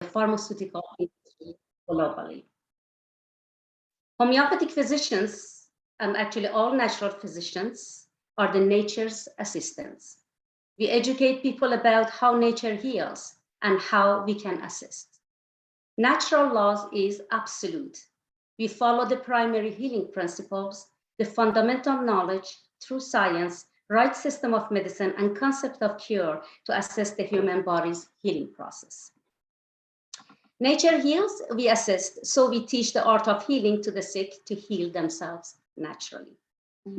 pharmaceutical industry globally. Homeopathic physicians, actually all natural physicians, are the nature's assistants. We educate people about how nature heals and how we can assist. Natural laws is absolute. We follow the primary healing principles, the fundamental knowledge through science, right system of medicine, and concept of cure to assess the human body's healing process. Nature heals, we assist, so we teach the art of healing to the sick to heal themselves naturally.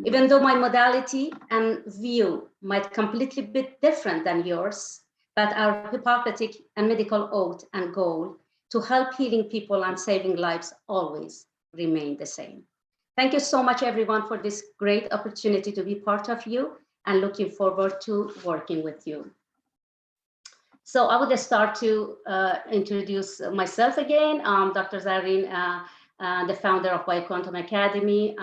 Even though my modality and view might completely be different than yours, but our Hippocratic and medical oath and goal to help healing people and saving lives always remain the same. Thank you so much, everyone, for this great opportunity to be part of you, and looking forward to working with you. So I would start to introduce myself again. Dr. Zareen, the founder of Bioquantum Academy,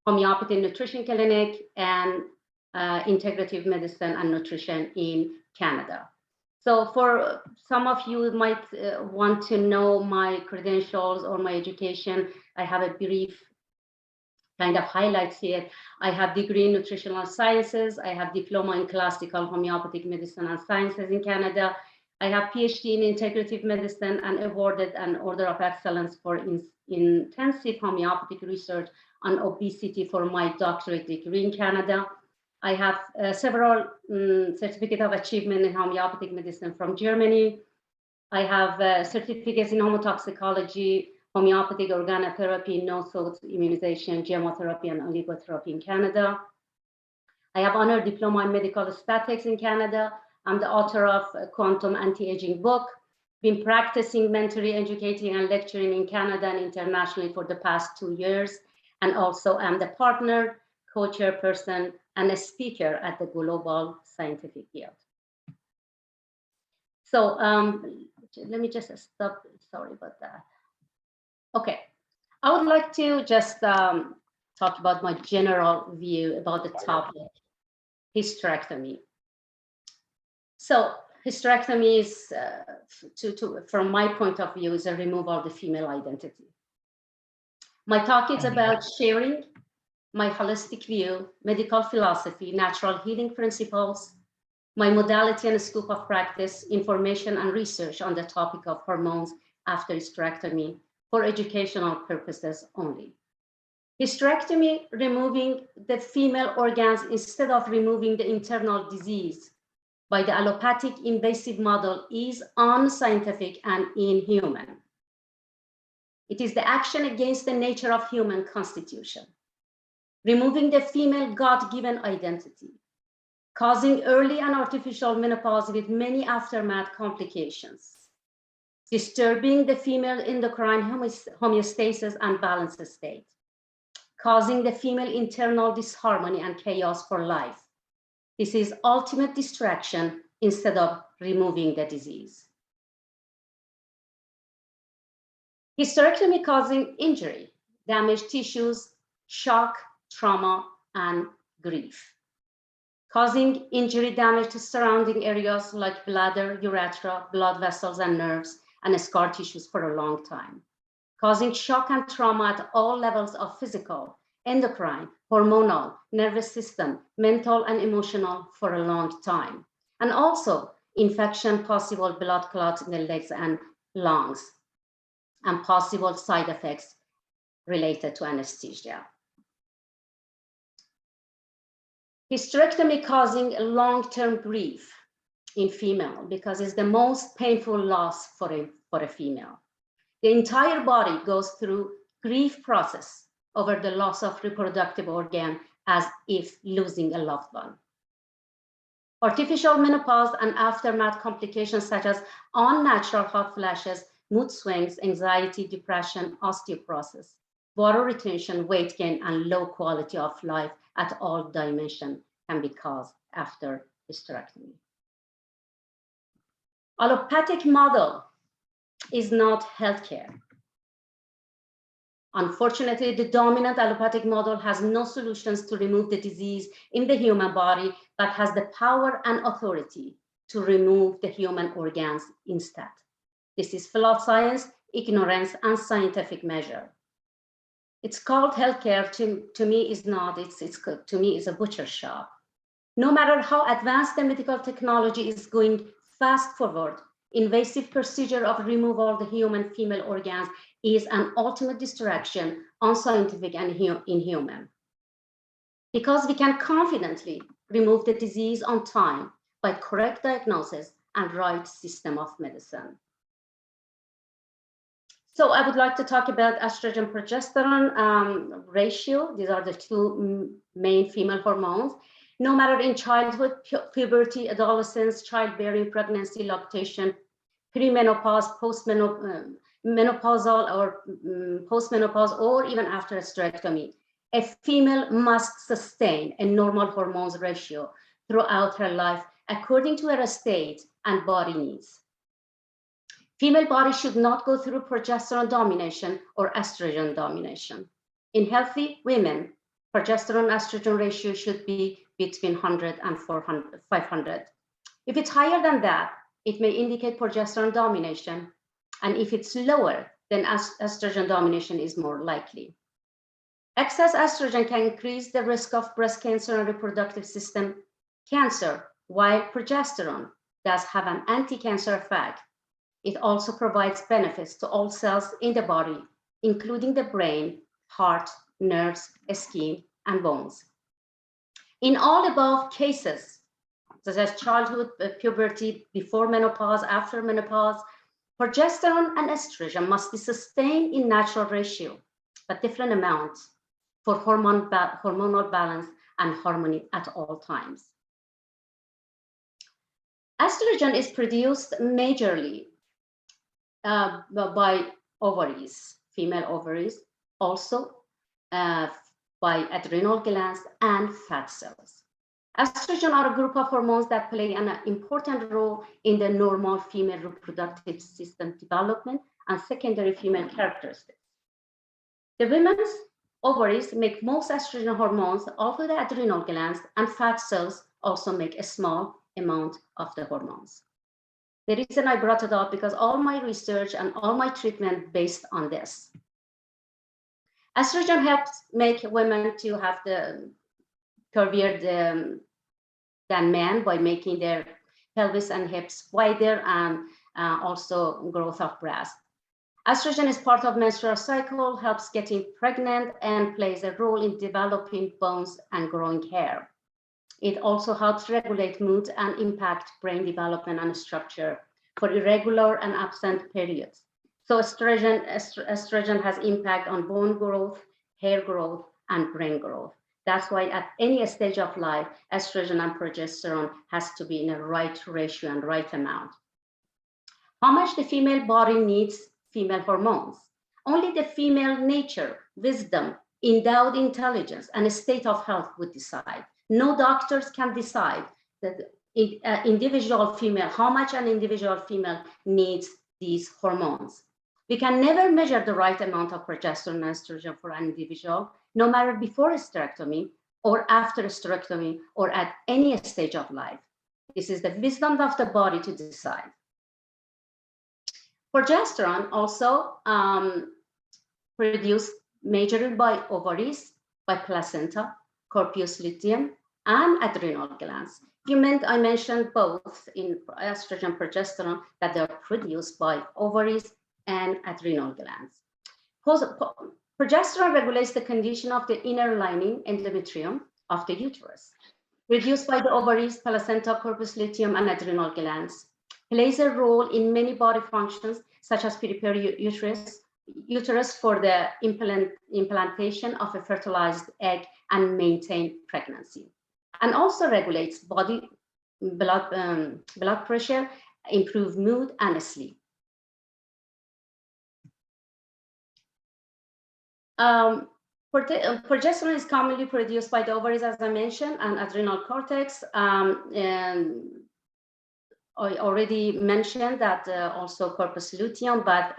Homeopathy Nutrition Clinic, and Integrative Medicine and Nutrition in Canada. So for some of you might want to know my credentials or my education, I have a brief kind of highlights here. I have degree in nutritional sciences. I have diploma in classical homeopathic medicine and sciences in Canada. I have PhD in integrative medicine and awarded an Order of Excellence for intensive homeopathic research on obesity for my doctorate degree in Canada. I have several certificate of achievement in homeopathic medicine from Germany. I have certificates in homotoxicology, homeopathic organotherapy, no-thoughts immunization, chemotherapy, and oligotherapy in Canada. I have honored diploma in medical statics in Canada. I'm the author of a quantum anti-aging book, been practicing mentoring, educating, and lecturing in Canada and internationally for the past 2 years. And also I'm the partner, co-chairperson, and a speaker at the Global Scientific Guild. So let me just stop, sorry about that. Okay, I would like to just talk about my general view about the topic, hysterectomy. So hysterectomy is, from my point of view, is a removal of the female identity. My talk is about sharing my holistic view, medical philosophy, natural healing principles, my modality and scope of practice, information and research on the topic of hormones after hysterectomy, for educational purposes only. Hysterectomy, removing the female organs instead of removing the internal disease by the allopathic invasive model, is unscientific and inhuman. It is the action against the nature of human constitution, removing the female God-given identity, causing early and artificial menopause with many aftermath complications, disturbing the female endocrine homeostasis and balance state, causing the female internal disharmony and chaos for life. This is ultimate distraction instead of removing the disease. Hysterectomy causing injury, damaged tissues, shock, trauma, and grief. Causing injury damage to surrounding areas like bladder, urethra, blood vessels, and nerves, and scar tissues for a long time. Causing shock and trauma at all levels of physical, endocrine, hormonal, nervous system, mental, and emotional for a long time. And also infection, possible blood clots in the legs and lungs, and possible side effects related to anesthesia. Hysterectomy causing long-term grief in female because it's the most painful loss for a female. The entire body goes through grief process over the loss of reproductive organ as if losing a loved one. Artificial menopause and aftermath complications such as unnatural hot flashes, mood swings, anxiety, depression, osteoporosis, water retention, weight gain, and low quality of life at all dimensions can be caused after hysterectomy. Allopathic model is not healthcare. Unfortunately, the dominant allopathic model has no solutions to remove the disease in the human body, but has the power and authority to remove the human organs instead. This is flawed science, ignorance, and scientific measure. It's called healthcare. To me, is not. To me, is a butcher shop. No matter how advanced the medical technology is going fast forward, invasive procedure of removal of the human female organs is an ultimate distraction, unscientific and inhuman. Because we can confidently remove the disease on time by correct diagnosis and right system of medicine. So I would like to talk about estrogen progesterone ratio. These are the two main female hormones. No matter in childhood, puberty, adolescence, childbearing, pregnancy, lactation, premenopause, menopausal or postmenopause, or even after hysterectomy, a female must sustain a normal hormones ratio throughout her life according to her state and body needs. Female body should not go through progesterone domination or estrogen domination. In healthy women, progesterone estrogen ratio should be between 100 and 500. If it's higher than that, it may indicate progesterone domination. And if it's lower, then estrogen domination is more likely. Excess estrogen can increase the risk of breast cancer and reproductive system cancer, while progesterone does have an anti-cancer effect. It also provides benefits to all cells in the body, including the brain, heart, nerves, skin, and bones. In all above cases, such as childhood, puberty, before menopause, after menopause, progesterone and estrogen must be sustained in natural ratio, but different amounts for hormonal balance and harmony at all times. Estrogen is produced majorly by ovaries, female ovaries, also by adrenal glands and fat cells. Estrogen are a group of hormones that play an important role in the normal female reproductive system development and secondary female characteristics. The women's ovaries make most estrogen hormones, although the adrenal glands and fat cells also make a small amount of the hormones. The reason I brought it up because all my research and all my treatment based on this. Estrogen helps make women to have the curvier than men by making their pelvis and hips wider and also growth of breast. Estrogen is part of menstrual cycle, helps getting pregnant, and plays a role in developing bones and growing hair. It also helps regulate mood and impact brain development and structure for irregular and absent periods. So estrogen has impact on bone growth, hair growth, and brain growth. That's why at any stage of life, estrogen and progesterone has to be in a right ratio and right amount. How much the female body needs female hormones? Only the female nature, wisdom, endowed intelligence, and a state of health would decide. No doctors can decide that individual female, how much an individual female needs these hormones. We can never measure the right amount of progesterone and estrogen for an individual, no matter before hysterectomy or after hysterectomy or at any stage of life. This is the wisdom of the body to decide. Progesterone also produced majorly by ovaries, by placenta, corpus luteum, and adrenal glands. I mentioned both in estrogen progesterone that they are produced by ovaries and adrenal glands. Progesterone regulates the condition of the inner lining endometrium of the uterus, produced by the ovaries, placenta, corpus luteum, and adrenal glands. Plays a role in many body functions, such as prepare uterus for the implantation of a fertilized egg and maintain pregnancy. And also regulates body blood pressure, improve mood, and sleep. Progesterone is commonly produced by the ovaries, as I mentioned, and adrenal cortex. And I already mentioned that also corpus luteum, but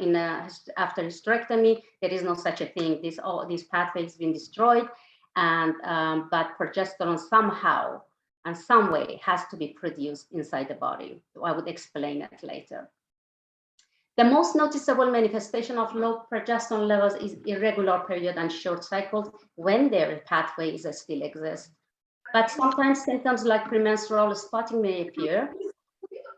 after hysterectomy, there is no such a thing. All these pathways have been destroyed, and but progesterone somehow and some way has to be produced inside the body. So I would explain it later. The most noticeable manifestation of low progesterone levels is irregular period and short cycles when their pathway still exists. But sometimes symptoms like premenstrual spotting may appear.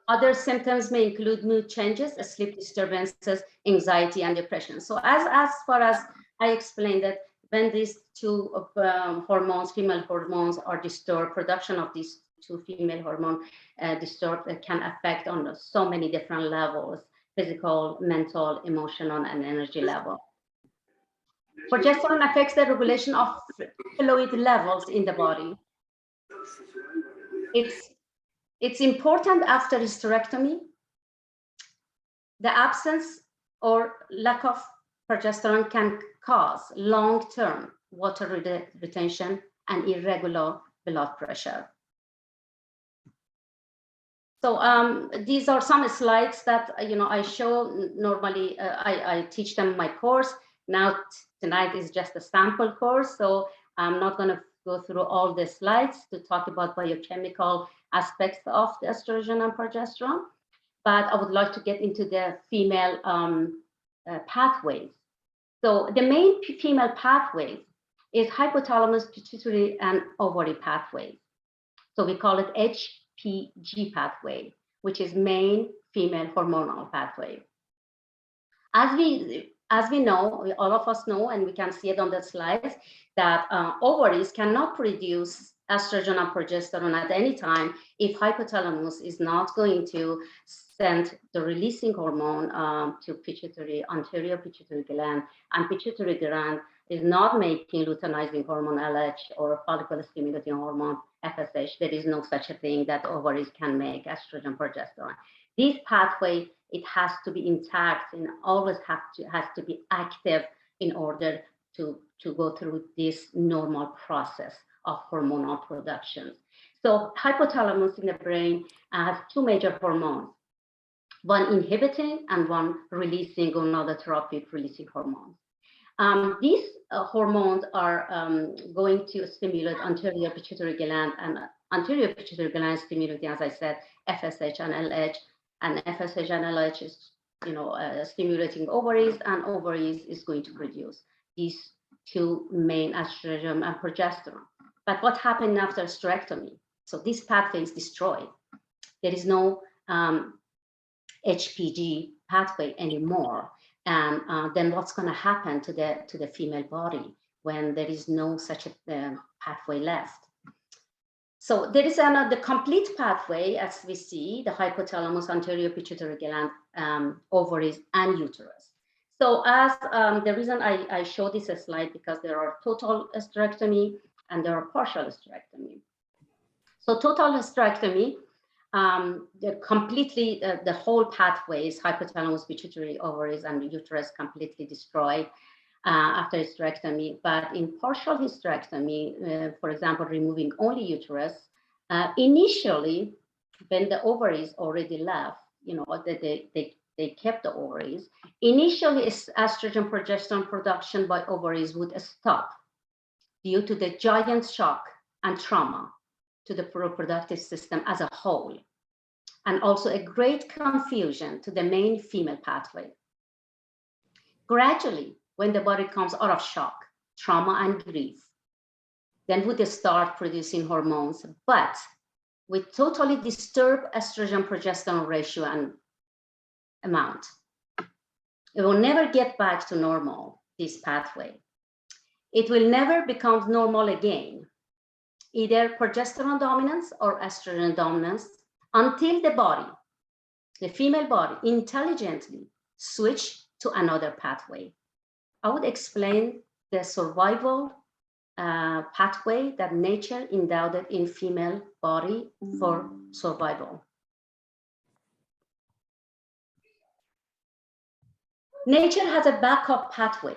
Other symptoms may include mood changes, sleep disturbances, anxiety, and depression. So as far as I explained that when these two hormones, female hormones, are disturbed, production of these two female hormones disturbed, can affect on so many different levels: physical, mental, emotional, and energy level. Progesterone affects the regulation of fluid levels in the body. It's important after hysterectomy. The absence or lack of progesterone can cause long-term water retention and irregular blood pressure. So these are some slides that I show normally. I teach them my course. Now tonight is just a sample course, so I'm not going to go through all the slides to talk about biochemical aspects of the estrogen and progesterone, but I would like to get into the female pathways. So the main female pathways is hypothalamus, pituitary, and ovary pathways. So we call it HPG pathway, which is main female hormonal pathway. As we know, all of us know, and we can see it on the slides, that ovaries cannot produce estrogen and progesterone at any time if hypothalamus is not going to send the releasing hormone to pituitary, anterior pituitary gland, and pituitary gland is not making luteinizing hormone LH or follicle stimulating hormone FSH. There is no such a thing that ovaries can make estrogen, progesterone. This pathway, it has to be intact and always has to be active in order to go through this normal process of hormonal production. So hypothalamus in the brain has two major hormones, one inhibiting and one releasing gonadotropic releasing hormones. These hormones are going to stimulate anterior pituitary gland, and anterior pituitary gland stimulating, as I said, FSH and LH, and FSH and LH is stimulating ovaries, and ovaries is going to produce these two main estrogen and progesterone. But what happened after hysterectomy? So this pathway is destroyed. There is no HPG pathway anymore. And then what's going to happen to the female body when there is no such a pathway left? So there is the complete pathway, as we see, the hypothalamus, anterior pituitary gland, ovaries, and uterus. So as the reason I show this slide, because there are total hysterectomy and there are partial hysterectomy. So total hysterectomy, the whole pathways, hypothalamus, pituitary, ovaries, and uterus completely destroyed after hysterectomy. But in partial hysterectomy, for example, removing only uterus, initially, when the ovaries already left, they kept the ovaries. Initially, estrogen progesterone production by ovaries would stop due to the giant shock and trauma to the reproductive system as a whole, and also a great confusion to the main female pathway. Gradually, when the body comes out of shock, trauma, and grief, then would start producing hormones, but with totally disturbed estrogen progesterone ratio and amount. It will never get back to normal, this pathway. It will never become normal again, either progesterone dominance or estrogen dominance, until the body, the female body, intelligently switch to another pathway. I would explain the survival pathway that nature endowed in female body for survival. Nature has a backup pathway.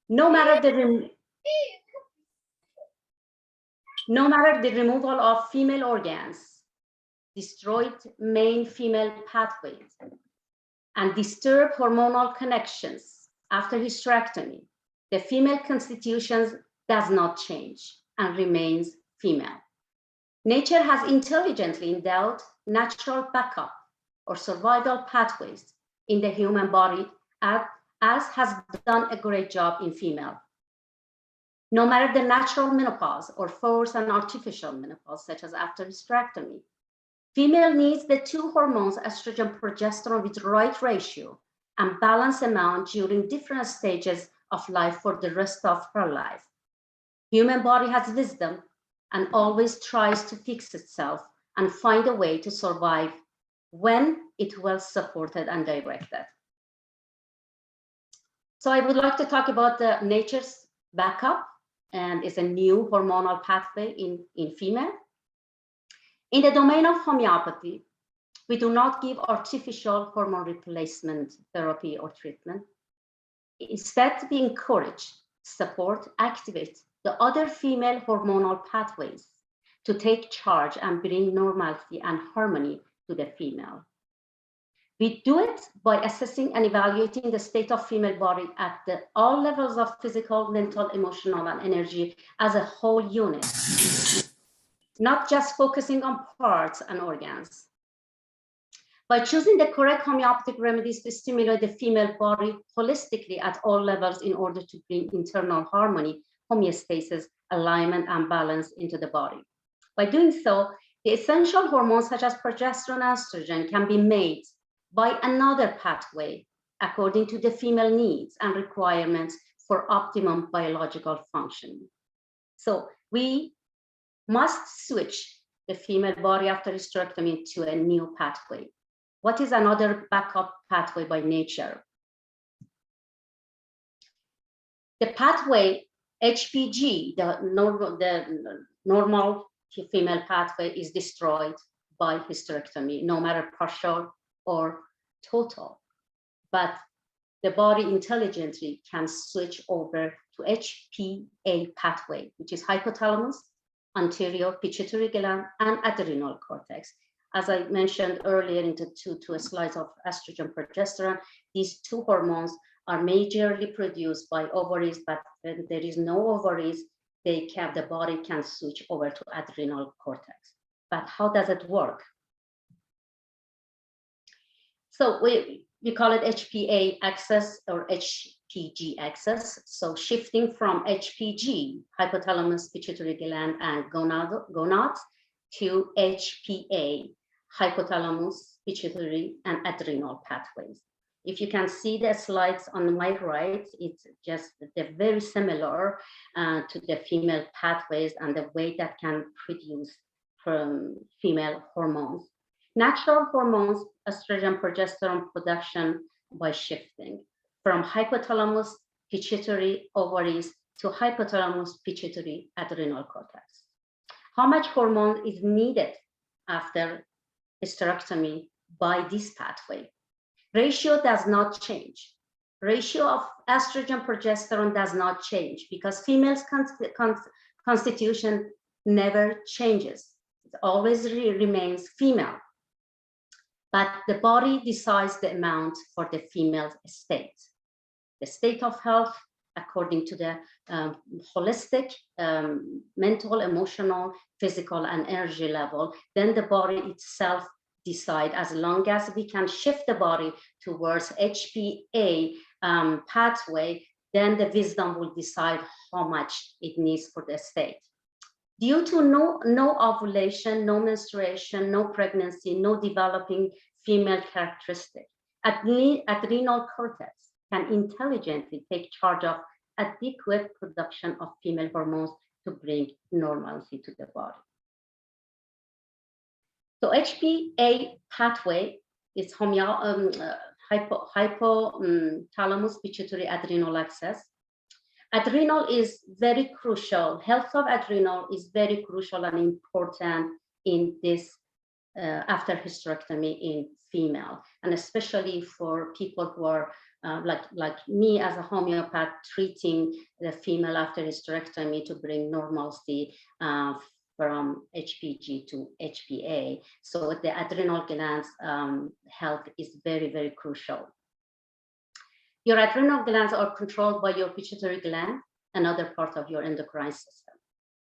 No matter the removal of female organs, destroyed main female pathways, and disturbed hormonal connections after hysterectomy, the female constitution does not change and remains female. Nature has intelligently endowed natural backup or survival pathways in the human body, as has done a great job in female. No matter the natural menopause or forced and artificial menopause, such as after hysterectomy, female needs the two hormones, estrogen and progesterone, with right ratio and balanced amount during different stages of life for the rest of her life. Human body has wisdom and always tries to fix itself and find a way to survive when it well supported and directed. So I would like to talk about the nature's backup, and it's a new hormonal pathway in female. In the domain of homeopathy, we do not give artificial hormone replacement therapy or treatment. Instead, we encourage, support, activate the other female hormonal pathways to take charge and bring normalcy and harmony to the female. We do it by assessing and evaluating the state of female body at all levels of physical, mental, emotional, and energy as a whole unit, not just focusing on parts and organs. By choosing the correct homeopathic remedies to stimulate the female body holistically at all levels in order to bring internal harmony, homeostasis, alignment, and balance into the body. By doing so, the essential hormones such as progesterone and estrogen can be made by another pathway according to the female needs and requirements for optimum biological function. So we must switch the female body after hysterectomy to a new pathway. What is another backup pathway by nature? The pathway HPG, the normal female pathway, is destroyed by hysterectomy, no matter partial or total. But the body intelligently can switch over to HPA pathway, which is hypothalamus, anterior pituitary gland, and adrenal cortex. As I mentioned earlier in the two slides of estrogen progesterone, these two hormones are majorly produced by ovaries, but when there is no ovaries, the body can switch over to adrenal cortex. But how does it work? So we call it HPA axis or HPG axis. So shifting from HPG, hypothalamus, pituitary gland, and gonads, to HPA, hypothalamus, pituitary, and adrenal pathways. If you can see the slides on my right, it's just they're very similar to the female pathways and the way that can produce from female hormones. Natural hormones, estrogen, progesterone production by shifting from hypothalamus, pituitary, ovaries to hypothalamus, pituitary, adrenal cortex. How much hormone is needed after hysterectomy by this pathway? Ratio does not change. Ratio of estrogen progesterone does not change because female's constitution never changes. It always remains female. But the body decides the amount for the female state. The state of health according to the holistic mental, emotional, physical, and energy level, then the body itself decide. As long as we can shift the body towards HPA pathway, then the wisdom will decide how much it needs for the state. Due to no ovulation, no menstruation, no pregnancy, no developing female characteristic, adrenal cortex can intelligently take charge of adequate production of female hormones to bring normalcy to the body. So HPA pathway is hypothalamus pituitary adrenal axis. Adrenal is very crucial. Health of adrenal is very crucial and important in this after hysterectomy in female, and especially for people who are like me as a homeopath treating the female after hysterectomy to bring normalcy from HPG to HPA. So the adrenal glands health is very, very crucial. Your adrenal glands are controlled by your pituitary gland, another part of your endocrine system.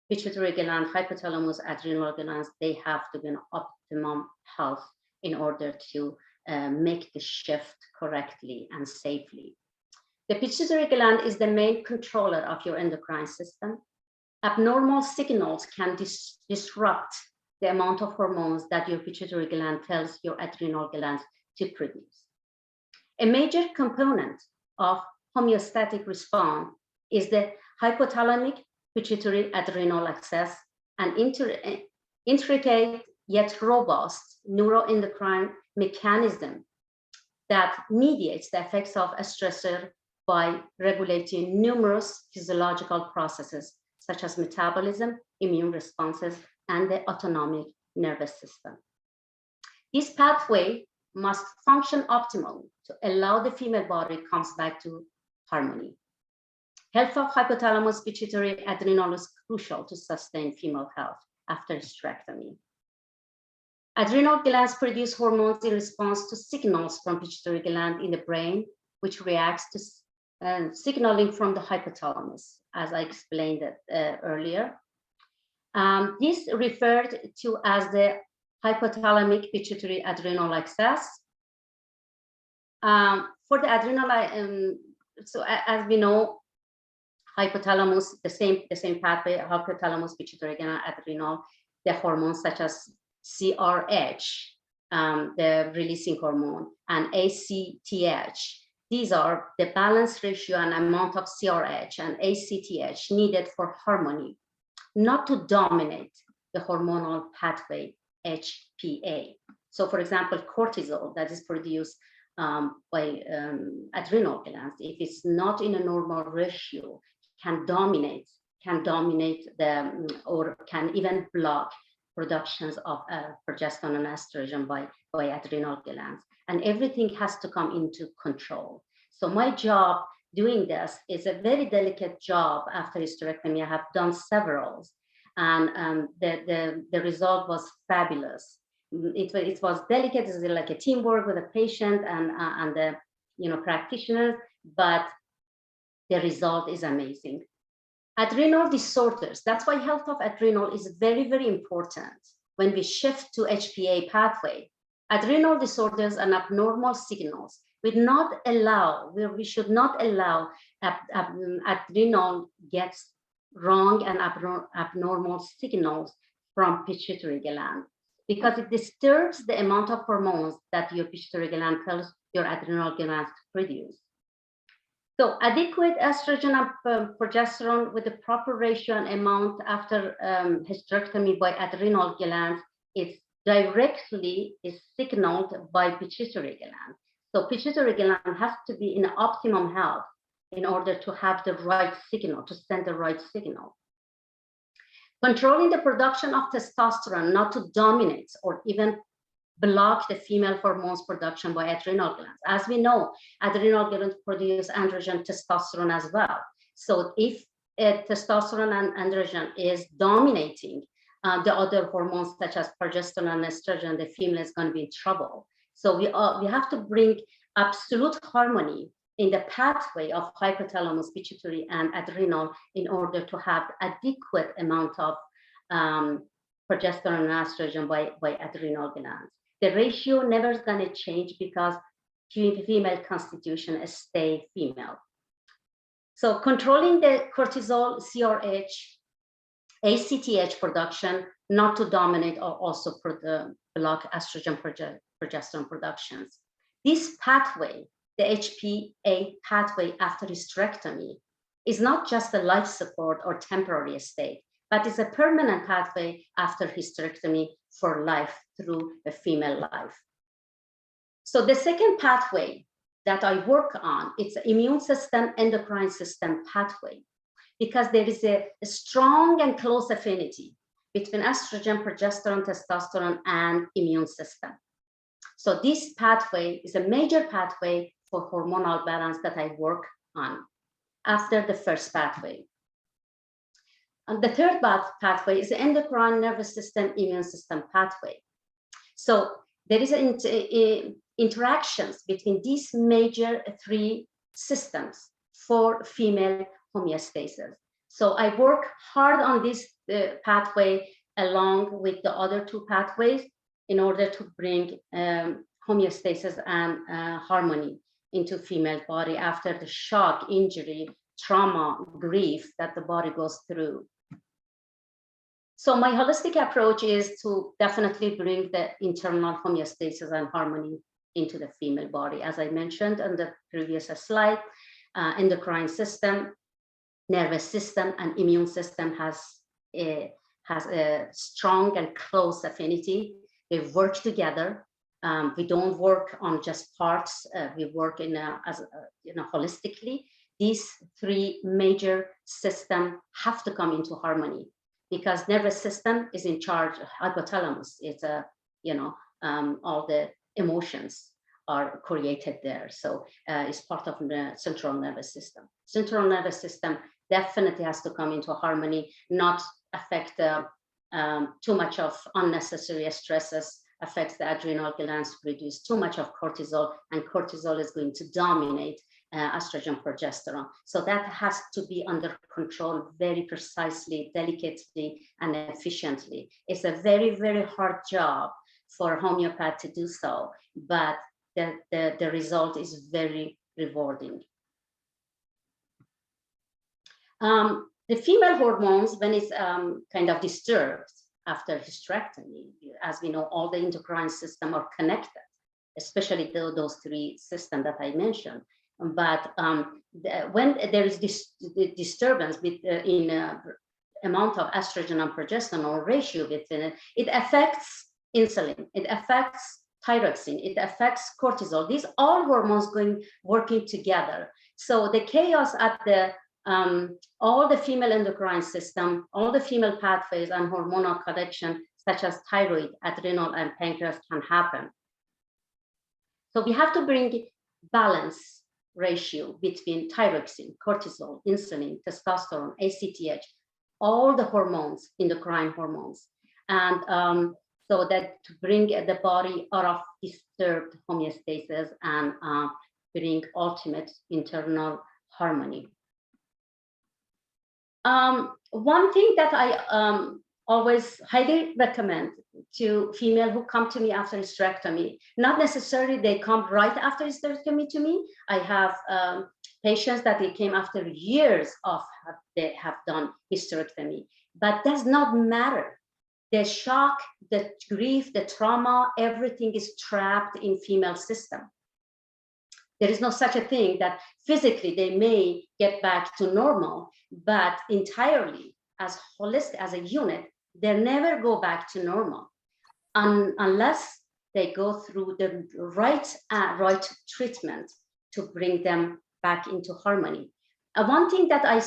Pituitary gland, hypothalamus, adrenal glands, they have to be in optimum health in order to make the shift correctly and safely. The pituitary gland is the main controller of your endocrine system. Abnormal signals can disrupt the amount of hormones that your pituitary gland tells your adrenal glands to produce. A major component of homeostatic response is the hypothalamic pituitary adrenal axis, an intricate yet robust neuroendocrine mechanism that mediates the effects of a stressor by regulating numerous physiological processes such as metabolism, immune responses, and the autonomic nervous system. This pathway must function optimally to allow the female body comes back to harmony. Health of hypothalamus pituitary adrenal is crucial to sustain female health after hysterectomy. Adrenal glands produce hormones in response to signals from pituitary gland in the brain, which reacts to signaling from the hypothalamus, as I explained earlier. This referred to as the hypothalamic pituitary adrenal axis. For the adrenal, so as we know, hypothalamus, the same pathway, hypothalamus, pituitary gland, adrenal, the hormones such as CRH, the releasing hormone, and ACTH. These are the balance ratio and amount of CRH and ACTH needed for harmony, not to dominate the hormonal pathway HPA. So for example, cortisol that is produced by adrenal glands, if it's not in a normal ratio, can dominate the, or can even block productions of progesterone and estrogen by adrenal glands. And everything has to come into control. So my job doing this is a very delicate job. After hysterectomy, I have done several, and the result was fabulous. It was delicate, it's like a teamwork with a patient and the practitioner, but the result is amazing. Adrenal disorders, that's why health of adrenal is very, very important when we shift to HPA pathway. Adrenal disorders and abnormal signals we should not allow adrenal gets wrong and abnormal signals from pituitary gland, because it disturbs the amount of hormones that your pituitary gland tells your adrenal glands to produce. So adequate estrogen and progesterone with the proper ratio and amount after hysterectomy by adrenal glands is directly signaled by pituitary gland. So pituitary gland has to be in optimum health in order to have the right signal, to send the right signal. Controlling the production of testosterone, not to dominate or even block the female hormones production by adrenal glands. As we know, adrenal glands produce androgen testosterone as well. So if testosterone and androgen is dominating the other hormones such as progesterone and estrogen, the female is going to be in trouble. So we have to bring absolute harmony in the pathway of hypothalamus, pituitary, and adrenal in order to have adequate amount of progesterone and estrogen by adrenal glands. The ratio never is going to change because female constitution stay female. So controlling the cortisol, CRH, ACTH production, not to dominate or also block estrogen progesterone productions. This pathway, the HPA pathway after hysterectomy, is not just a life support or temporary state, but is a permanent pathway after hysterectomy for life through the female life. So the second pathway that I work on, it's immune system, endocrine system pathway, because there is a strong and close affinity between estrogen, progesterone, testosterone, and immune system. So this pathway is a major pathway for hormonal balance that I work on after the first pathway. And the third pathway is the endocrine nervous system, immune system pathway. So there is interactions between these major three systems for female homeostasis. So I work hard on this pathway along with the other two pathways in order to bring homeostasis and harmony into female body after the shock, injury, trauma, grief that the body goes through. So my holistic approach is to definitely bring the internal homeostasis and harmony into the female body. As I mentioned on the previous slide, endocrine system, nervous system, and immune system has a strong and close affinity. They work together. We don't work on just parts. We work holistically. These three major systems have to come into harmony, because nervous system is in charge. Hypothalamus, it's all the emotions are created there. So it's part of the central nervous system. Central nervous system definitely has to come into harmony, not affect too much of unnecessary stresses, affects the adrenal glands, produce too much of cortisol, and cortisol is going to dominate estrogen, progesterone. So that has to be under control very precisely, delicately, and efficiently. It's a very, very hard job for homeopath to do so, but the result is very rewarding. The female hormones, when it's kind of disturbed after hysterectomy, as we know, all the endocrine systems are connected, especially those three systems that I mentioned. But when there is this disturbance in amount of estrogen and progesterone ratio within it, it affects insulin, it affects thyroxine, it affects cortisol. These all hormones working together. So the chaos at the all the female endocrine system, all the female pathways and hormonal connection, such as thyroid, adrenal, and pancreas, can happen. So we have to bring balance ratio between thyroxine, cortisol, insulin, testosterone, ACTH, all the hormones, endocrine hormones, and so that to bring the body out of disturbed homeostasis and bring ultimate internal harmony. One thing that I always highly recommend to female who come to me after hysterectomy, not necessarily they come right after hysterectomy to me. I have patients that they came after years of they have done hysterectomy, but does not matter. The shock, the grief, the trauma, everything is trapped in female system. There is no such a thing that physically they may get back to normal, but entirely as holistic, as a unit, they never go back to normal unless they go through the right treatment to bring them back into harmony. One thing that I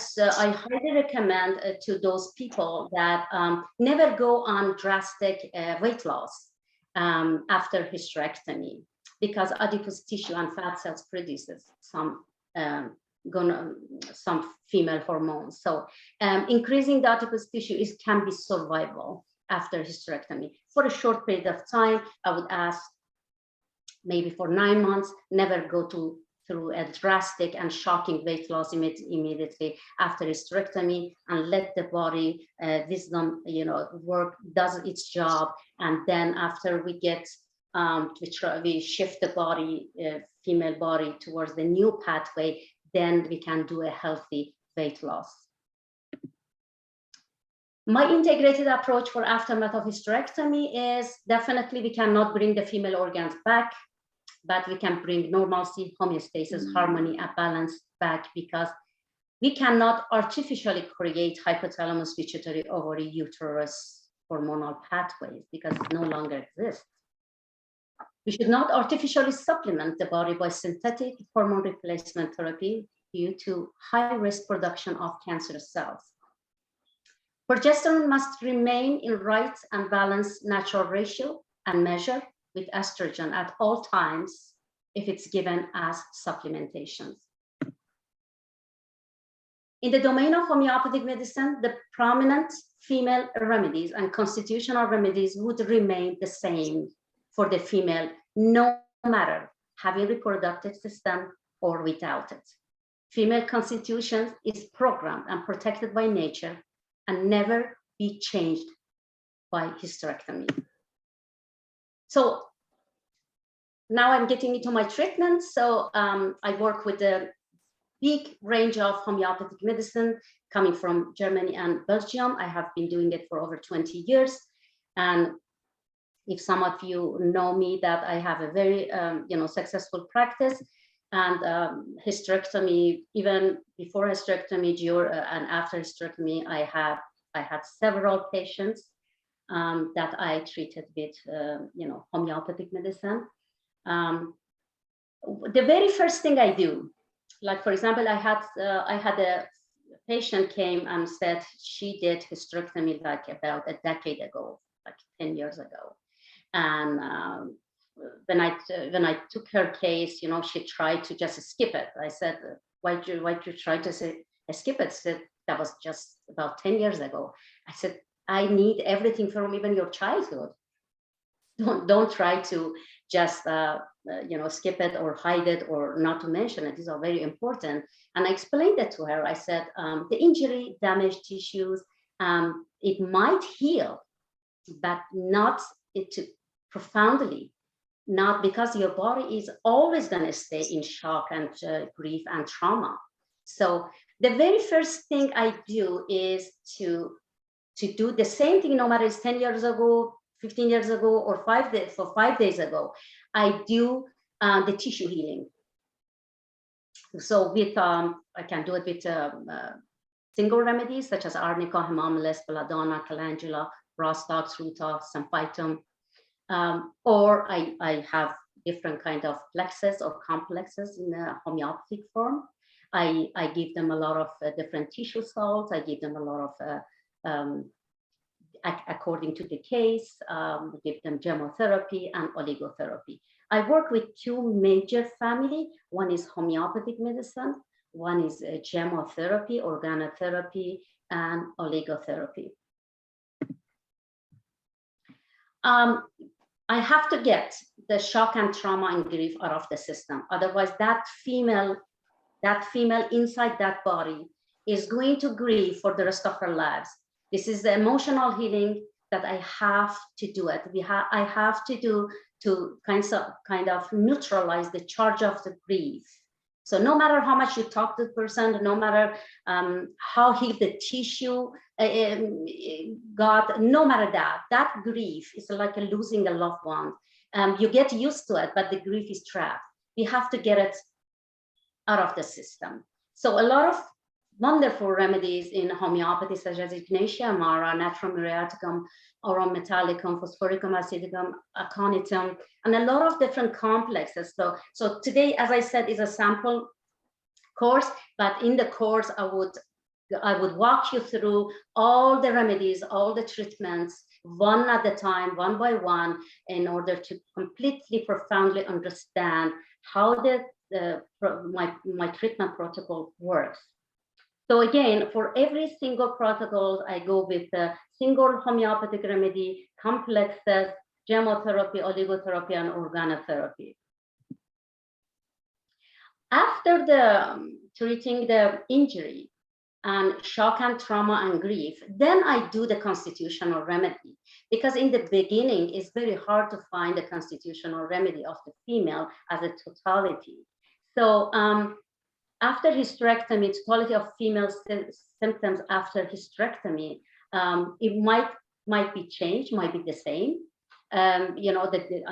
highly recommend to those people that never go on drastic weight loss after hysterectomy, because adipose tissue and fat cells produces some female hormones. So increasing the adipose tissue can be survival after hysterectomy. For a short period of time, I would ask maybe for 9 months, never go through a drastic and shocking weight loss immediately after hysterectomy, and let the body wisdom work, does its job, and then after we get we shift the body, female body, towards the new pathway, then we can do a healthy weight loss. My integrated approach for aftermath of hysterectomy is definitely we cannot bring the female organs back, but we can bring normalcy, homeostasis, harmony, and balance back, because we cannot artificially create hypothalamus, pituitary, ovary, uterus hormonal pathways, because it no longer exists. We should not artificially supplement the body by synthetic hormone replacement therapy due to high-risk production of cancerous cells. Progesterone must remain in right and balanced natural ratio and measure with estrogen at all times if it's given as supplementations. In the domain of homeopathic medicine, the prominent female remedies and constitutional remedies would remain the same for the female, no matter having reproductive system or without it. Female constitution is programmed and protected by nature and never be changed by hysterectomy. So now I'm getting into my treatment. So I work with a big range of homeopathic medicine coming from Germany and Belgium. I have been doing it for over 20 years. And if some of you know me, that I have a very successful practice. And hysterectomy, even before hysterectomy, during and after hysterectomy, I had several patients that I treated with homeopathic medicine. The very first thing I do, like for example, I had a patient came and said she did hysterectomy like about a decade ago, like 10 years ago. And when I took her case, she tried to just skip it. I said, why'd you try to skip it? She said, that was just about 10 years ago. I said, I need everything from even your childhood. Don't try to just skip it or hide it or not to mention it. These are very important. And I explained that to her. I said, the injury, damaged tissues, it might heal, but not profoundly, not because your body is always going to stay in shock and grief and trauma. So the very first thing I do is to do the same thing, no matter it's 10 years ago, 15 years ago, or 5 days ago. I do the tissue healing. So with I can do it with single remedies such as arnica, hemamelis, belladonna, calendula, rostox, ruta, symphytum, or I have different kind of plexes or complexes in a homeopathic form. I give them a lot of different tissue salts. I give them a lot of according to the case, give them gemotherapy and oligotherapy. I work with 2 major families. One is homeopathic medicine, one is gemotherapy, organotherapy, and oligotherapy. I have to get the shock and trauma and grief out of the system. Otherwise, that female inside that body is going to grieve for the rest of her lives. This is the emotional healing that I have to do it. I have to do to kind of neutralize the charge of the grief. So no matter how much you talk to the person, no matter how healed the tissue got, no matter that grief is like losing a loved one. You get used to it, but the grief is trapped. You have to get it out of the system. So a lot of wonderful remedies in homeopathy, such as Ignatia amara, Natrum muriaticum, Aurum metallicum, Phosphoricum acidicum, Aconitum, and a lot of different complexes. So today, as I said, is a sample course, but in the course, I would walk you through all the remedies, all the treatments, one at a time, one by one, in order to completely, profoundly understand how my treatment protocol works. So again, for every single protocol, I go with a single homeopathic remedy, complexes, gemotherapy, oligotherapy, and organotherapy. After treating the injury and shock and trauma and grief, then I do the constitutional remedy, because in the beginning, it's very hard to find a constitutional remedy of the female as a totality. So after hysterectomy, totality of female symptoms after hysterectomy, it might be changed, might be the same. The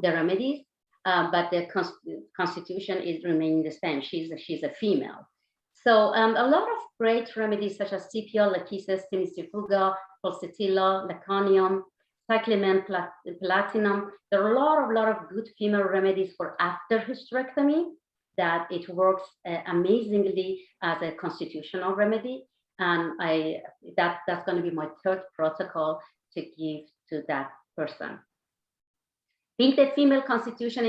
remedies, but the constitution is remaining the same. She's a female. So a lot of great remedies such as CPL, lachesis, timistifuga, pulsatilla, laconium, cyclamen, platinum. There are a lot of good female remedies for after hysterectomy, that it works amazingly as a constitutional remedy. And that's going to be my third protocol to give to that person. Bring the female constitution,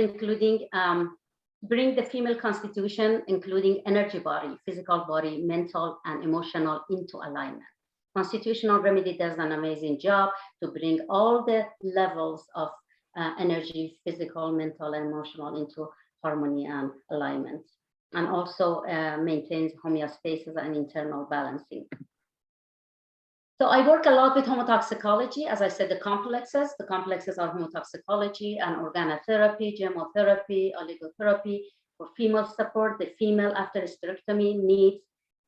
including energy body, physical body, mental and emotional into alignment. Constitutional remedy does an amazing job to bring all the levels of energy, physical, mental, and emotional into harmony and alignment, and also maintains homeostasis and internal balancing. So I work a lot with homotoxicology. As I said, the complexes are homotoxicology and organotherapy, chemotherapy, oligotherapy. For female support, the female after hysterectomy needs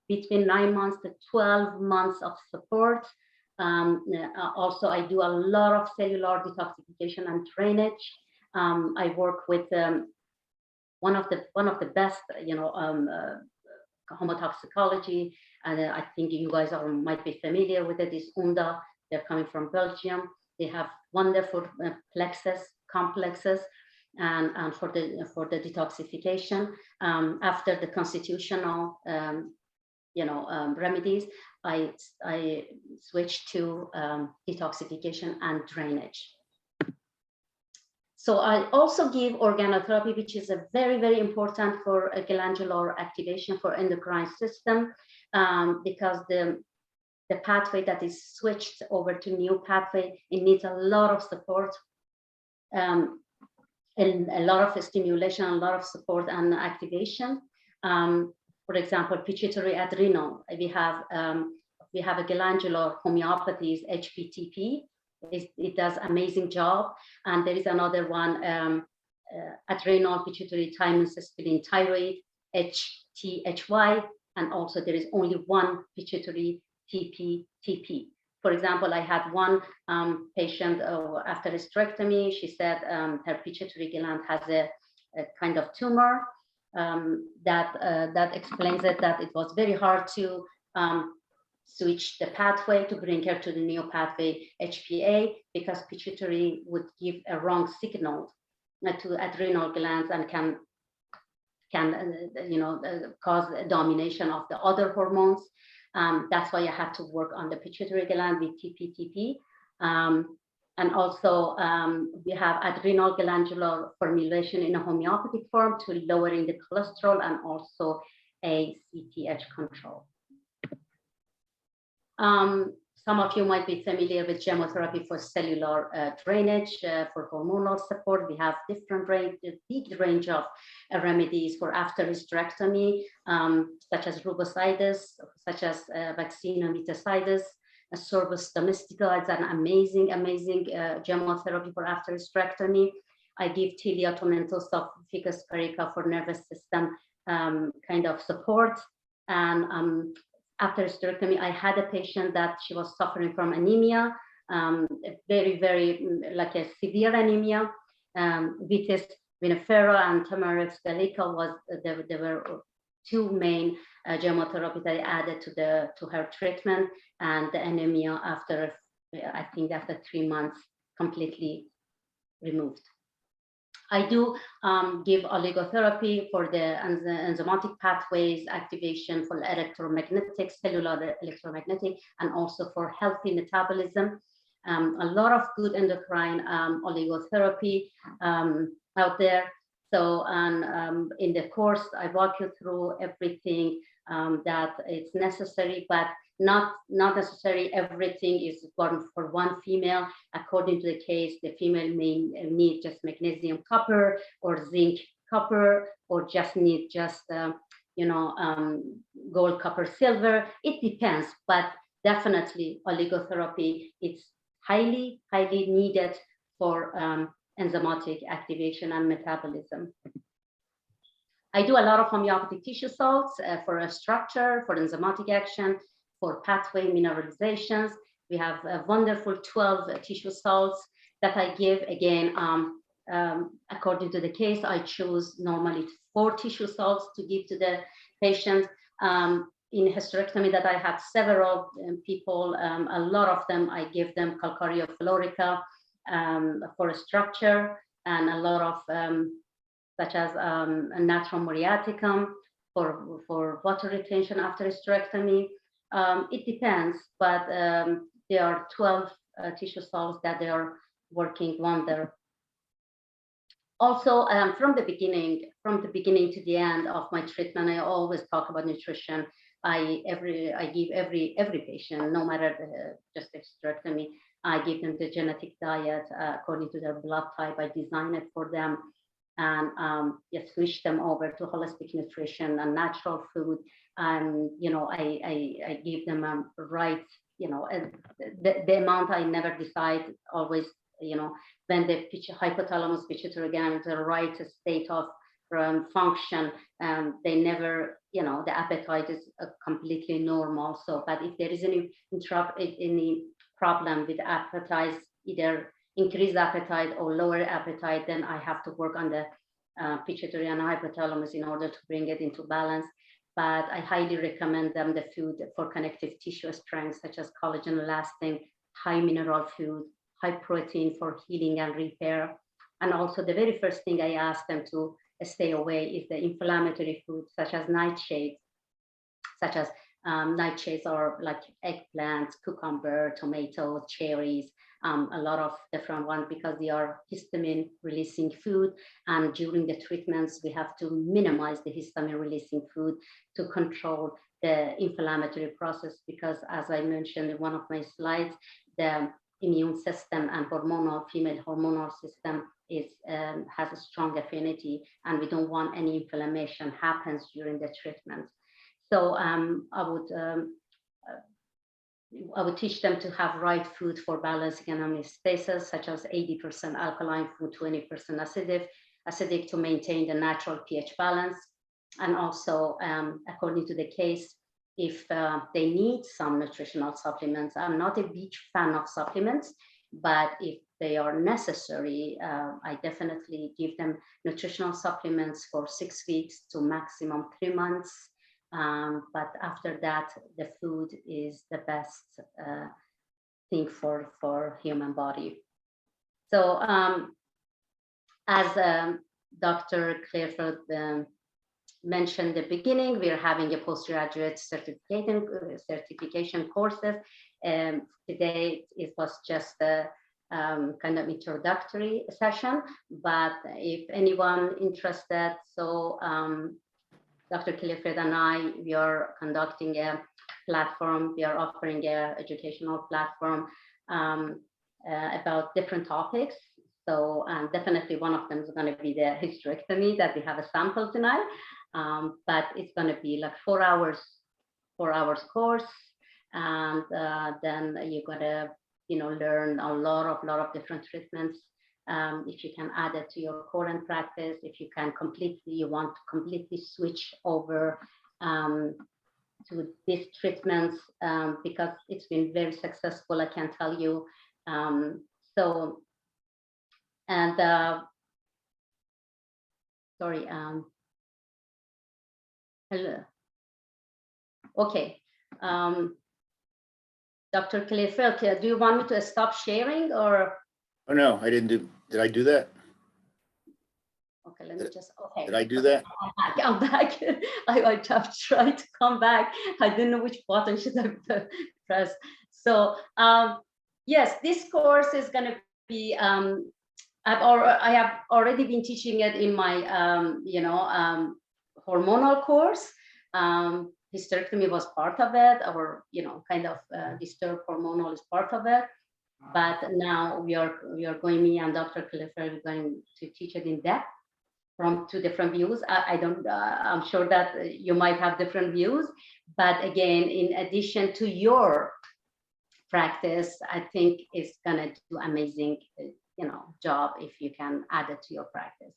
between 9 months to 12 months of support. Also, I do a lot of cellular detoxification and drainage. I work with one of the best, homotoxicology, and I think you guys might be familiar with it, is UNDA. They're coming from Belgium. They have wonderful complexes, and for the detoxification. After the constitutional, remedies, I switched to detoxification and drainage. So I also give organotherapy, which is a very, very important for a glandular activation for endocrine system, because the pathway that is switched over to new pathway, it needs a lot of support, and a lot of stimulation, a lot of support and activation. For example, pituitary adrenal, we have a glandular homeopathy, HPTP. It does amazing job, and there is another one, adrenal pituitary thymus spleen thyroid, HTHY, and also there is only one pituitary TP. For example, I had one patient after hysterectomy. She said her pituitary gland has a kind of tumor. That explains it, that it was very hard to switch the pathway to bring her to the new pathway HPA, because pituitary would give a wrong signal to adrenal glands and can cause a domination of the other hormones. That's why I had to work on the pituitary gland with TP. And also we have adrenal glandular formulation in a homeopathic form to lowering the cholesterol and also a CTH control. Some of you might be familiar with chemotherapy for cellular drainage, for hormonal support. We have big range of remedies for after hysterectomy, such as rubicitis, such as vaccinomycetitis, Sorbus domestica. It's an amazing chemotherapy for after hysterectomy. I give Tilia tomentosa, Ficus perica for nervous system kind of support. And after hysterectomy, I had a patient that she was suffering from anemia, very, very like a severe anemia. Vitis vinifera and Tamarex gallica there were two main chemotherapy that I added to her treatment, and the anemia after 3 months completely removed. I do give oligotherapy for the enzymatic pathways activation, for electromagnetic, cellular electromagnetic, and also for healthy metabolism. A lot of good endocrine oligotherapy out there. So, in the course, I walk you through everything that is necessary, but not necessarily everything is for one female. According to the case, the female may need just magnesium copper or zinc copper, or just need gold copper silver. It depends, but definitely oligotherapy is highly needed for enzymatic activation and metabolism. I do a lot of homeopathic tissue salts for a structure, for enzymatic action, for pathway mineralizations. We have a wonderful 12 tissue salts that I give. Again, according to the case, I choose normally 4 tissue salts to give to the patient. In hysterectomy that I had several people, a lot of them, I give them Calcaria florica for a structure, and a lot of such as Natrum muriaticum for water retention after hysterectomy. It depends, but there are 12 tissue salts that they are working wonder. Also, from the beginning to the end of my treatment, I always talk about nutrition. I give every patient, no matter just hysterectomy, I give them the genetic diet according to their blood type. I design it for them, and just switch them over to holistic nutrition and natural food. I give them right and the amount I never decide always, when the hypothalamus pituitary gland is the right state of function, they never, the appetite is completely normal. So, but if there is any problem with appetite, either increased appetite or lower appetite, then I have to work on the pituitary and hypothalamus in order to bring it into balance. But I highly recommend them the food for connective tissue strength, such as collagen elastin, high mineral food, high protein for healing and repair. And also the very first thing I ask them to stay away is the inflammatory foods, such as nightshades, or like eggplants, cucumber, tomatoes, cherries, a lot of different ones, because they are histamine releasing food. And during the treatments, we have to minimize the histamine releasing food to control the inflammatory process, because as I mentioned in one of my slides, the immune system and female hormonal system has a strong affinity, and we don't want any inflammation happens during the treatment. So I would teach them to have right food for balancing homeostasis, such as 80% alkaline food, 20% acidic to maintain the natural pH balance. And also, according to the case, if they need some nutritional supplements, I'm not a big fan of supplements, but if they are necessary, I definitely give them nutritional supplements for 6 weeks to maximum 3 months. But after that, the food is the best thing for human body. So as Dr. Clearfield mentioned at the beginning, we are having a postgraduate certification courses. Today it was just a kind of introductory session, but if anyone interested, so Dr. Clearfield and I, we are conducting a platform. We are offering an educational platform about different topics. So definitely one of them is going to be the hysterectomy that we have a sample tonight. But it's going to be like 4 hours course, and then you're going to learn a lot of different treatments. If you can add it to your current practice, if you want to completely switch over to these treatments, because it's been very successful, I can tell you. Sorry. Hello. Okay. Dr. Clearfield, do you want me to stop sharing or? Oh, no, I didn't do, did I do that? Okay, let me just, okay. Did I do that? I'm back. I have tried to come back. I didn't know which button should I press. So yes, this course is going to be, I have already been teaching it in my, hormonal course. Hysterectomy was part of it, or kind of disturbed hormonal is part of it. But now we are going, me and Dr. Clearfield, are going to teach it in depth from 2 different views. I'm sure that you might have different views, but again, in addition to your practice, I think it's gonna do amazing, job if you can add it to your practice.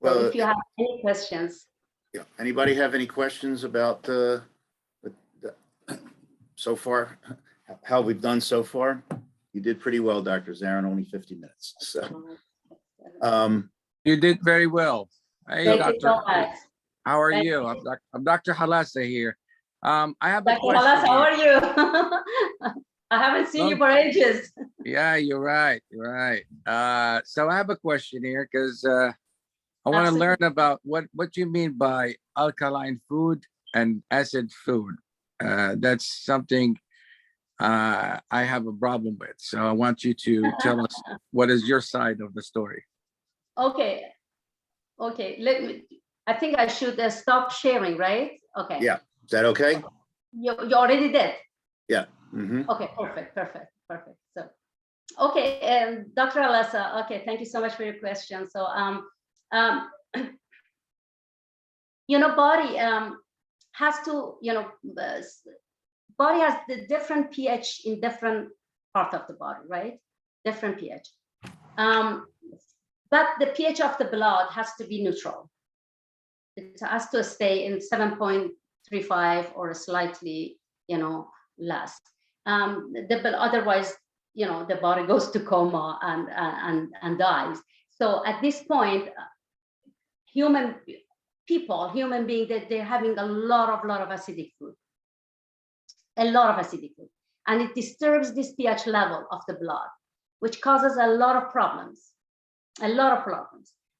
Well, so if you have any questions. Yeah. Anybody have any questions about so far, how we've done so far? You did pretty well, Dr. Zarin, only 50 minutes. So you did very well. Hey, Thank Doctor. you so much. How are you? I'm Dr. Halasa here. I have a Dr. question. Halasa, how are you? I haven't seen you for ages. Yeah, you're right. You're right. So I have a question here because I want to learn about what you mean by alkaline food and acid food. That's something I have a problem with. So I want you to tell us what is your side of the story. Okay. I think I should stop sharing, right? Okay. Yeah. Is that okay? You already did. Yeah. Mm-hmm. Okay. Perfect. So, okay. Dr. Halasa. Okay. Thank you so much for your question. So, body has to, body has the different pH in different part of the body, right? Different pH. But the pH of the blood has to be neutral. It has to stay in 7.35 or slightly, less. Otherwise, the body goes to coma and dies. So at this point, human beings, they're having a lot of acidic food, and it disturbs this pH level of the blood, which causes a lot of problems.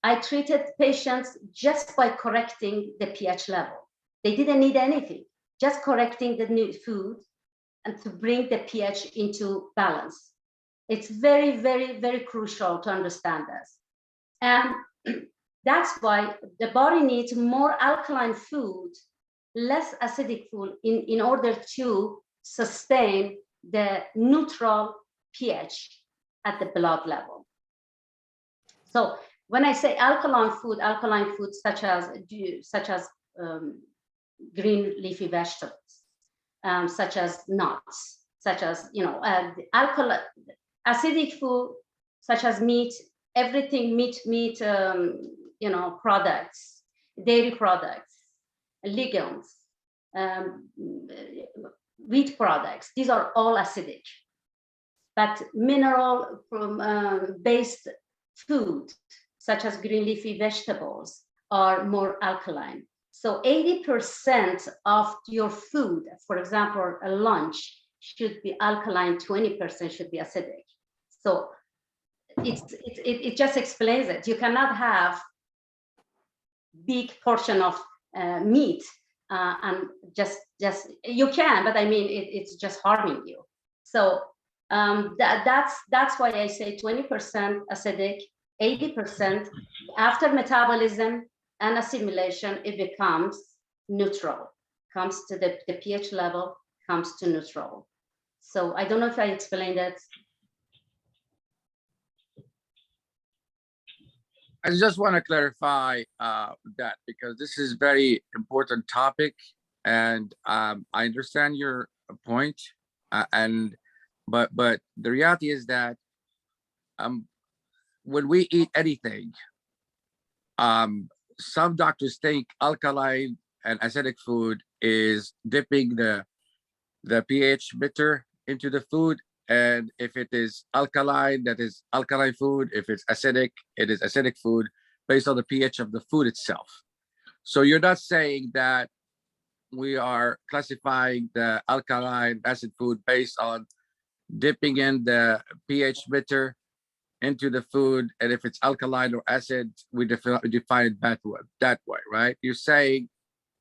I treated patients just by correcting the pH level. They didn't need anything, just correcting the new food and to bring the pH into balance. It's very, very, very crucial to understand this. And that's why the body needs more alkaline food, less acidic food in order to sustain the neutral pH at the blood level. So when I say alkaline food such as green leafy vegetables, such as nuts, such as acidic food such as meat, everything meat products, dairy products, legumes, wheat products. These are all acidic. But mineral based food such as green leafy vegetables are more alkaline. So 80% of your food, for example, a lunch, should be alkaline, 20% should be acidic. So it just explains it. You cannot have big portion of meat and just you can, but I mean it's just harming you. So that's why I say 20% acidic, 80% after metabolism and assimilation, it becomes neutral, comes to the pH level, comes to neutral. So I don't know if I explained it. I just want to clarify that because this is very important topic, and I understand your point, but the reality is that when we eat anything, some doctors think alkaline and acidic food is dipping the pH meter into the food. And if it is alkaline, that is alkaline food. If it's acidic, it is acidic food based on the pH of the food itself. So you're not saying that we are classifying the alkaline acid food based on dipping in the pH meter into the food, and if it's alkaline or acid, we define it that way, right? You're saying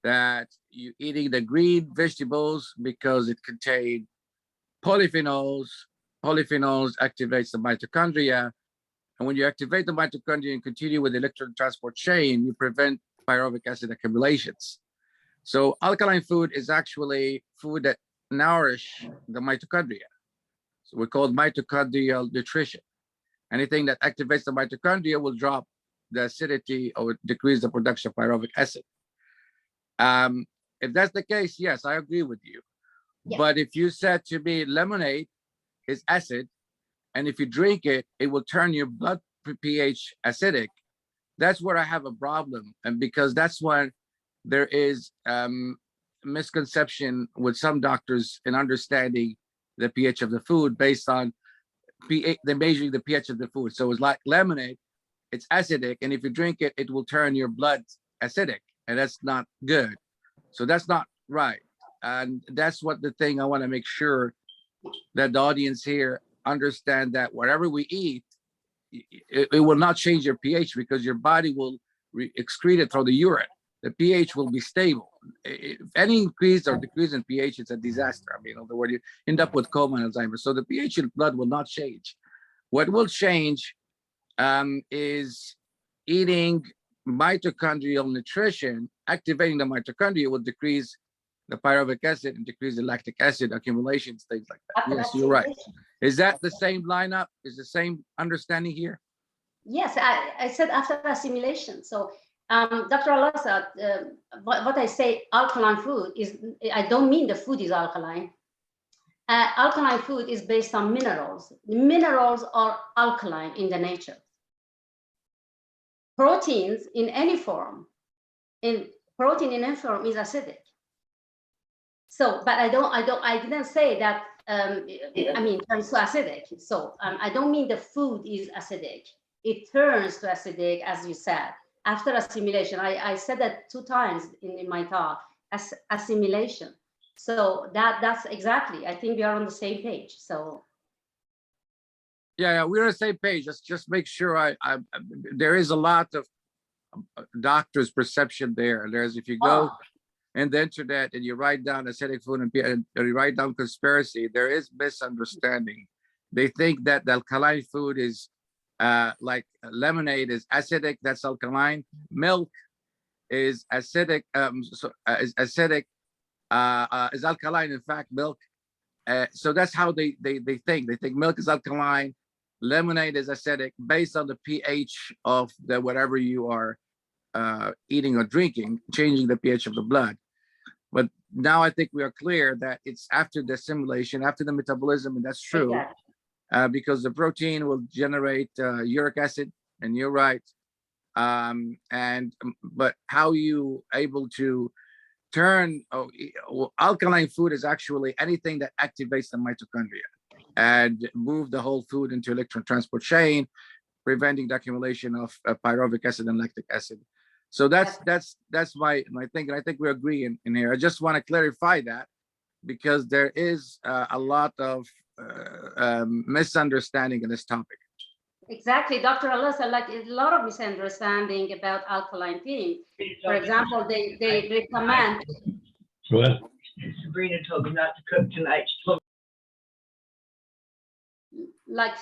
that you're eating the green vegetables because it contains polyphenols. Polyphenols activates the mitochondria, and when you activate the mitochondria and continue with the electron transport chain, you prevent pyruvic acid accumulations. So alkaline food is actually food that nourish the mitochondria. So we call it mitochondrial nutrition. Anything that activates the mitochondria will drop the acidity or decrease the production of pyruvic acid. If that's the case, yes, I agree with you. Yeah. But if you said to me lemonade is acid, and if you drink it, it will turn your blood pH acidic, that's where I have a problem. And because that's when there is misconception with some doctors in understanding the pH of the food based on pH, they're measuring the pH of the food. So it's like lemonade, it's acidic, and if you drink it, it will turn your blood acidic, and that's not good. So that's not right. And that's what the thing I want to make sure that the audience here understand, that whatever we eat, it will not change your pH because your body will excrete it through the urine. The pH will be stable. If any increase or decrease in pH, it's a disaster. I mean, in other words, you end up with coma and Alzheimer's. So the pH in blood will not change. What will change is eating mitochondrial nutrition. Activating the mitochondria will decrease the pyruvic acid and decrease the lactic acid accumulations, things like that. Yes, you're right. Is that the same lineup? Is the same understanding here? Yes, I said after assimilation. So Dr. Al-Assad, what I say alkaline food is, I don't mean the food is alkaline. Alkaline food is based on minerals. Minerals are alkaline in the nature. Proteins in any form, protein in any form is acidic. So, but I didn't say that, I mean, turns to acidic. So I don't mean the food is acidic. It turns to acidic, as you said, after assimilation. I said that 2 times in my talk, as assimilation. So that's exactly, I think we are on the same page. So. Yeah, we're on the same page. Just make sure there is a lot of doctor's perception there. There's, if you go in the internet and you write down acidic food and you write down conspiracy, there is misunderstanding. They think that the alkaline food is like lemonade is acidic, that's alkaline. Milk is acidic, is acidic, is alkaline, in fact, milk. So that's how they think. They think milk is alkaline, lemonade is acidic, based on the pH of the whatever you are eating or drinking, changing the pH of the blood. But now I think we are clear that it's after the assimilation, after the metabolism, and that's true. Exactly. Because the protein will generate uric acid, and you're right. But how you able to turn alkaline food is actually anything that activates the mitochondria and move the whole food into electron transport chain, preventing the accumulation of pyruvic acid and lactic acid. So that's my thing, and I think we agree in here. I just want to clarify that because there is a lot of misunderstanding in this topic. Exactly, Dr. Alessa, like a lot of misunderstanding about alkaline thing. For example, they recommend. What? Sabrina told me not to cook tonight. Like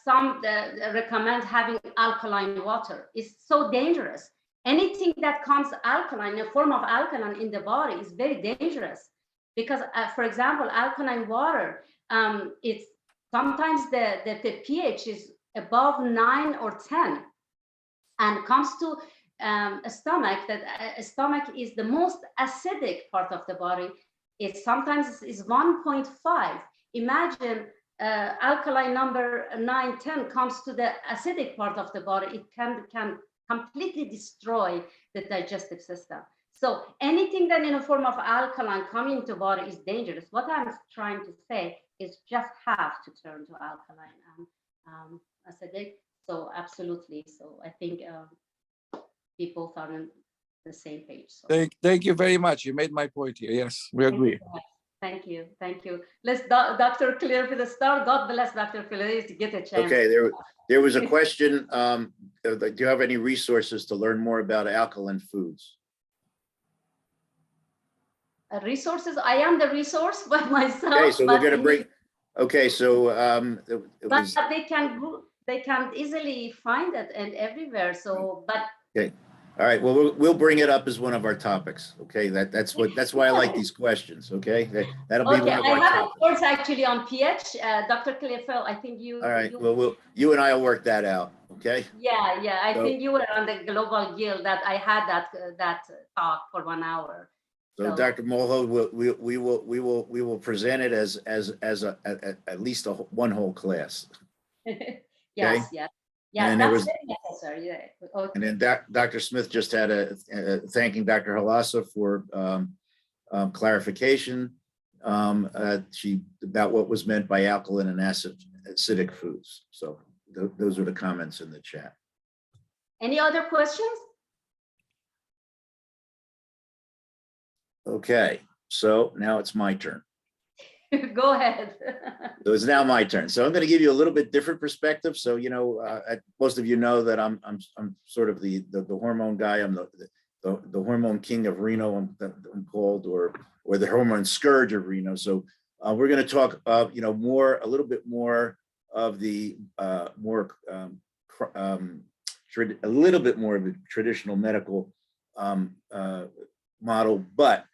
some recommend having alkaline water. It's so dangerous. Anything that comes alkaline, a form of alkaline in the body, is very dangerous because, for example, alkaline water, it's sometimes the pH is above 9 or 10, and comes to a stomach. That stomach is the most acidic part of the body. It sometimes is 1.5. Imagine alkaline number 9, 10 comes to the acidic part of the body. It can completely destroy the digestive system. So anything that in a form of alkaline coming into body is dangerous. What I'm trying to say is just have to turn to alkaline and acidic. So absolutely. So I think we both are on the same page. So. Thank you very much. You made my point here. Yes, we agree. Thank you. Thank you. Let's Dr. Clearfield start. God bless Dr. Clearfield to get a chance. Okay, there was a question. Do you have any resources to learn more about alkaline foods? Resources. I am the resource by myself. Okay, so we're going to bring. Okay, so but they can easily find it and everywhere. So, but. Okay. All right. Well, we'll bring it up as one of our topics. Okay. That's why I like these questions. Okay. That'll be one of our topics. I have a course actually on pH. Dr. Clearfield, I think you. All right. Well, you and I will work that out. Okay. Yeah. I think you were on the Global Guild that I had that talk for 1 hour. So Dr. Mulho, we will present it as at least one whole class. Yes. Okay? Yes. Yeah, and that's very necessary. Yeah. Okay. And then Dr. Smith just had thanking Dr. Halassa for clarification about what was meant by alkaline and acidic foods. So those are the comments in the chat. Any other questions? Okay, so now it's my turn. Go ahead. So it's now my turn. So I'm going to give you a little bit different perspective. So most of you know that I'm sort of the hormone guy. I'm the hormone king of Reno. I'm called, or the hormone scourge of Reno. So we're going to talk a little bit more of the a little bit more of a traditional medical model, but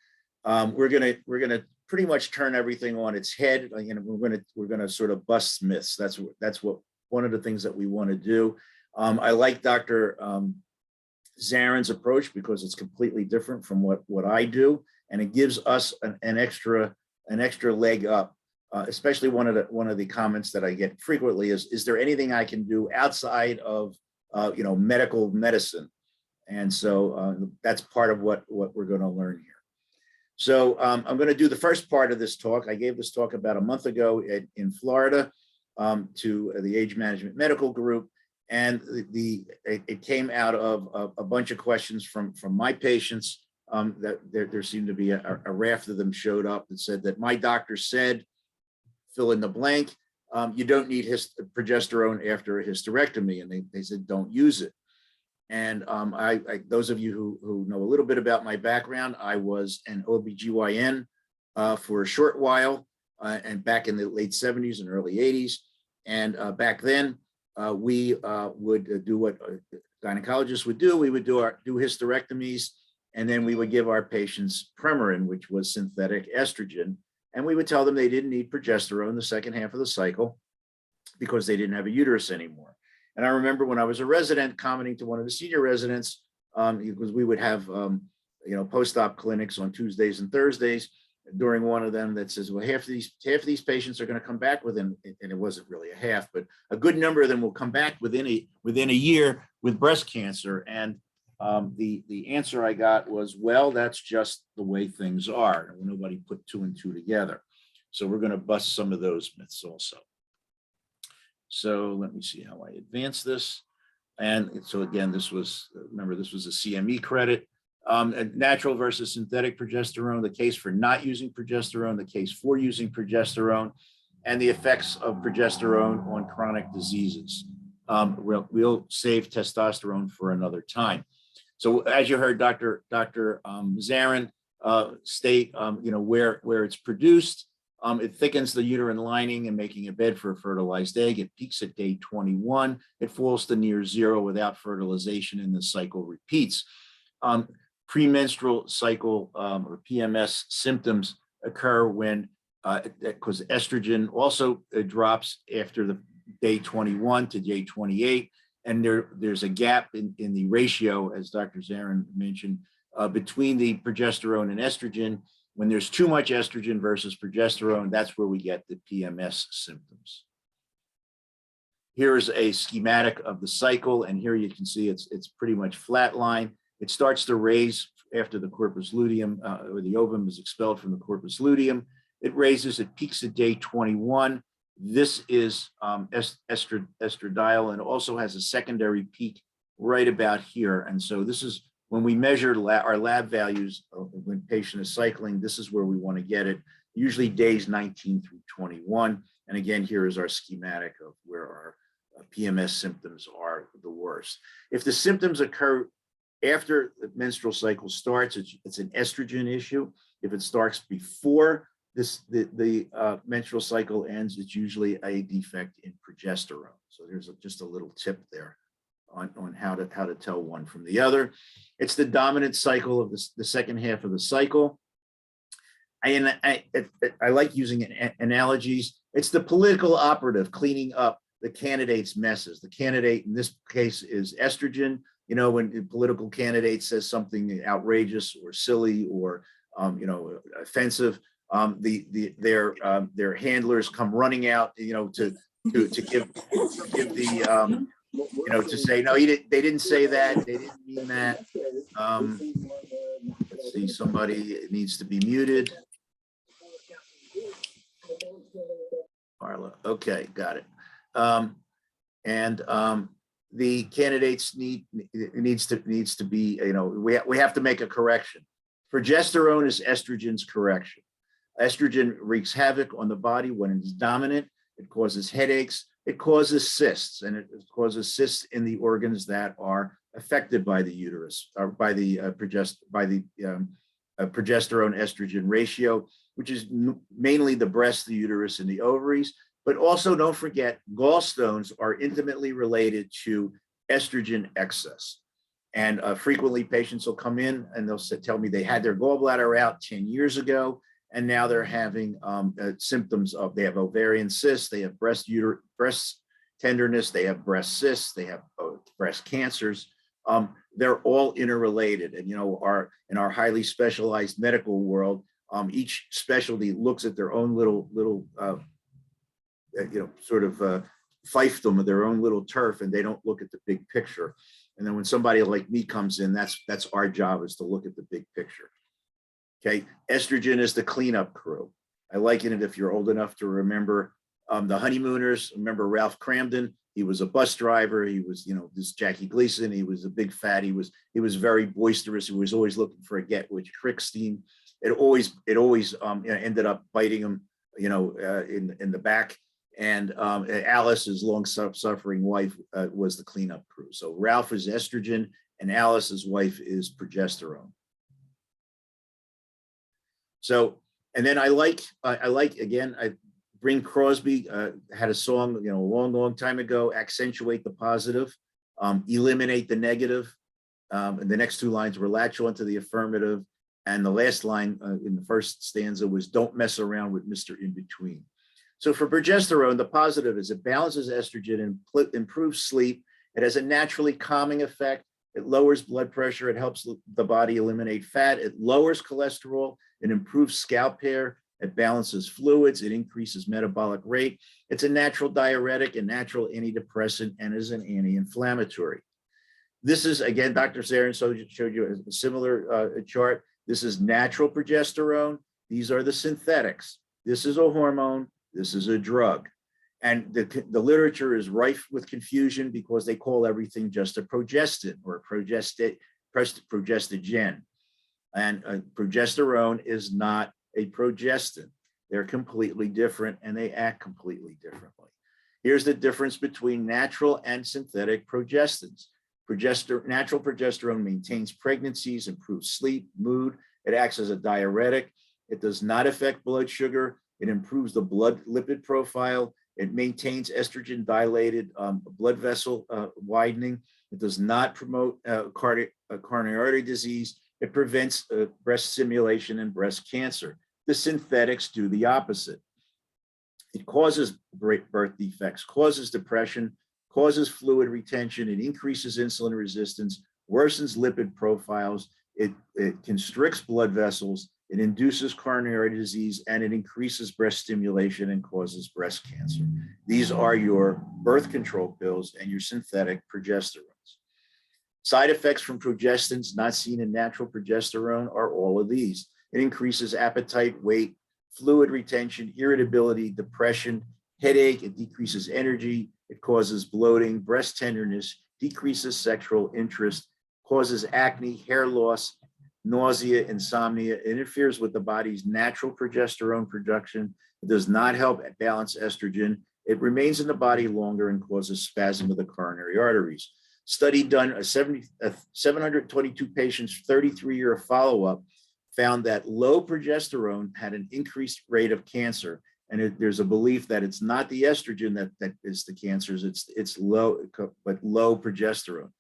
we're gonna pretty much turn everything on its head. We're gonna sort of bust myths. That's what one of the things that we want to do. I like Dr. Zarin's approach because it's completely different from what I do, and it gives us an extra leg up especially one of the comments that I get frequently is there anything I can do outside of medical medicine? And so that's part of what we're going to learn here. So I'm going to do the first part of this talk. I gave this talk about a month ago in Florida to the Age Management Medical Group, and it came out of a bunch of questions from my patients. That there seemed to be a raft of them showed up that said that my doctor said, fill in the blank, you don't need progesterone after a hysterectomy, and they said don't use it. And those of you who know a little bit about my background, I was an OBGYN for a short while, and back in the late 70s and early 80s. And back then, we would do what gynecologists would do. We would do hysterectomies, and then we would give our patients Premarin, which was synthetic estrogen. And we would tell them they didn't need progesterone the second half of the cycle because they didn't have a uterus anymore. And I remember when I was a resident commenting to one of the senior residents, because we would have, post-op clinics on Tuesdays and Thursdays. During one of them that says, well, half of these patients are going to come back within, and it wasn't really a half, but a good number of them will come back within a year with breast cancer. And the answer I got was, well, that's just the way things are. Nobody put two and two together. So we're going to bust some of those myths also. So let me see how I advance this. And so again, remember, this was a CME credit. Natural versus synthetic progesterone, the case for not using progesterone, the case for using progesterone, and the effects of progesterone on chronic diseases. We'll save testosterone for another time. So as you heard Dr. Zarin state, where it's produced, it thickens the uterine lining and making a bed for a fertilized egg. It peaks at day 21. It falls to near zero without fertilization, and the cycle repeats. Premenstrual cycle or PMS symptoms occur when, because estrogen also drops after the day 21 to day 28, and there's a gap in the ratio, as Dr. Zarin mentioned, between the progesterone and estrogen. When there's too much estrogen versus progesterone, that's where we get the PMS symptoms. Here's a schematic of the cycle, and here you can see it's pretty much flatline. It starts to raise after the corpus luteum, or the ovum is expelled from the corpus luteum. It raises, it peaks at day 21. This is estradiol, and also has a secondary peak right about here. And so this is when we measure our lab values when patient is cycling, this is where we want to get it, usually days 19 through 21. And again, here is our schematic of where our PMS symptoms are the worst. If the symptoms occur after the menstrual cycle starts, it's an estrogen issue. If it starts before the menstrual cycle ends, it's usually a defect in progesterone. So there's just a little tip there on how to tell one from the other. It's the dominant cycle of the second half of the cycle. I like using analogies. It's the political operative cleaning up the candidate's messes. The candidate in this case is estrogen. You know, when a political candidate says something outrageous or silly or offensive, their handlers come running out, to give the to say, no, they didn't say that, they didn't mean that. Let's see, somebody needs to be muted. Marla, okay, got it. The candidates needs to be, we have to make a correction. Progesterone is estrogen's correction. Estrogen wreaks havoc on the body when it is dominant. It causes headaches. It causes cysts, and it causes cysts in the organs that are affected by the uterus, or by the progesterone estrogen ratio, which is mainly the breast, the uterus, and the ovaries. But also, don't forget, gallstones are intimately related to estrogen excess. And frequently, patients will come in and they'll tell me they had their gallbladder out 10 years ago, and now they're having symptoms of, they have ovarian cysts, they have breast tenderness, they have breast cysts, they have breast cancers. They're all interrelated. And in our highly specialized medical world, Each specialty looks at their own little sort of fiefdom of their own little turf, and they don't look at the big picture. And then when somebody like me comes in, that's our job, is to look at the big picture. Okay, estrogen is the cleanup crew. I liken it, if you're old enough to remember the Honeymooners. Remember Ralph Cramden? He was a bus driver. He was, this Jackie Gleason. He was a big fat. He was very boisterous. He was always looking for a get-rich trick scheme. It always ended up biting him, in the back. And Alice, his long-suffering wife, was the cleanup crew. So Ralph is estrogen, and Alice's wife is progesterone. So, and then I like again, Bing Crosby had a song, a long time ago, accentuate the positive, eliminate the negative. And the next two lines were latch onto the affirmative. And the last line in the first stanza was don't mess around with Mr. In-Between. So for progesterone, the positive is it balances estrogen and improves sleep. It has a naturally calming effect. It lowers blood pressure. It helps the body eliminate fat. It lowers cholesterol. It improves scalp hair. It balances fluids. It increases metabolic rate. It's a natural diuretic, a natural antidepressant, and is an anti-inflammatory. This is, again, Dr. Zarin showed you a similar chart. This is natural progesterone. These are the synthetics. This is a hormone. This is a drug. And the literature is rife with confusion because they call everything just a progestin or a progestogen. And progesterone is not a progestin. They're completely different, and they act completely differently. Here's the difference between natural and synthetic progestins. Natural progesterone maintains pregnancies, improves sleep, mood. It acts as a diuretic. It does not affect blood sugar. It improves the blood lipid profile. It maintains estrogen dilated blood vessel widening. It does not promote coronary artery disease. It prevents breast stimulation and breast cancer. The synthetics do the opposite. It causes birth defects, causes depression, causes fluid retention. It increases insulin resistance, worsens lipid profiles. It constricts blood vessels. It induces coronary disease, and it increases breast stimulation and causes breast cancer. These are your birth control pills and your synthetic progesterones. Side effects from progestins not seen in natural progesterone are all of these. It increases appetite, weight, fluid retention, irritability, depression, headache. It decreases energy. It causes bloating, breast tenderness, decreases sexual interest, causes acne, hair loss, nausea, insomnia. It interferes with the body's natural progesterone production. It does not help balance estrogen. It remains in the body longer and causes spasm of the coronary arteries. Study done, 722 patients, 33-year follow-up, found that low progesterone had an increased rate of cancer. And there's a belief that it's not the estrogen that is the cancers, it's low progesterone.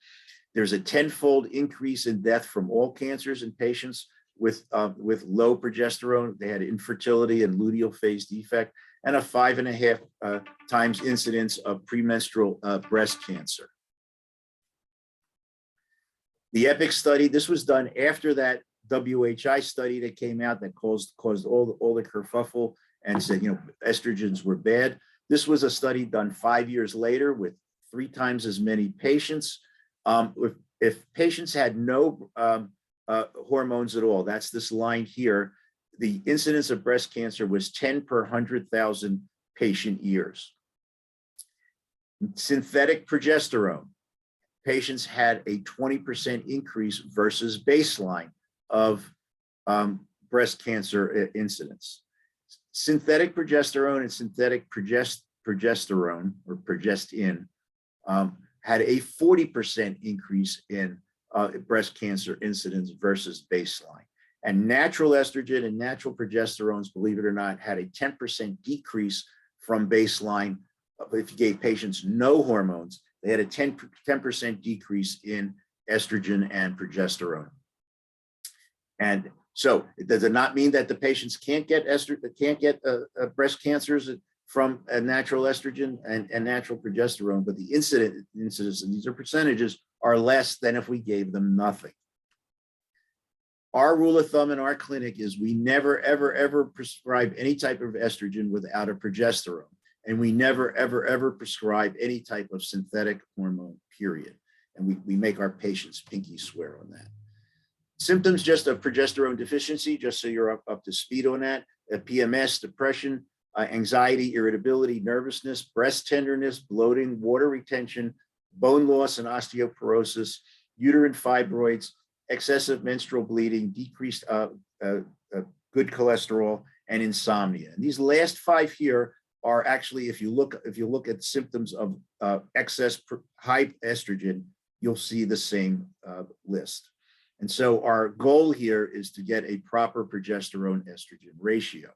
There's a 10-fold increase in death from all cancers in patients with low progesterone. They had infertility and luteal phase defect, and a 5.5 times incidence of premenstrual breast cancer. The EPIC study, this was done after that WHI study that came out that caused all the kerfuffle and said, estrogens were bad. This was a study done 5 years later with 3 times as many patients. If patients had no hormones at all, that's this line here, the incidence of breast cancer was 10 per 100,000 patient years. Synthetic progesterone, patients had a 20% increase versus baseline of breast cancer incidence. Synthetic progesterone and synthetic progesterone or progestin had a 40% increase in breast cancer incidence versus baseline. And natural estrogen and natural progesterones, believe it or not, had a 10% decrease from baseline. If you gave patients no hormones, they had a 10% decrease in estrogen and progesterone. And so it does not mean that the patients can't get breast cancers from a natural estrogen and natural progesterone, but the incidence, and these are percentages, are less than if we gave them nothing. Our rule of thumb in our clinic is we never, ever, ever prescribe any type of estrogen without a progesterone. And we never, ever, ever prescribe any type of synthetic hormone, period. And we make our patients pinky swear on that. Symptoms just of progesterone deficiency, just so you're up to speed on that, PMS, depression, anxiety, irritability, nervousness, breast tenderness, bloating, water retention, bone loss and osteoporosis, uterine fibroids, excessive menstrual bleeding, decreased good cholesterol, and insomnia. And these last 5 here are actually, if you look at symptoms of excess high estrogen, you'll see the same list. And so our goal here is to get a proper progesterone estrogen ratio.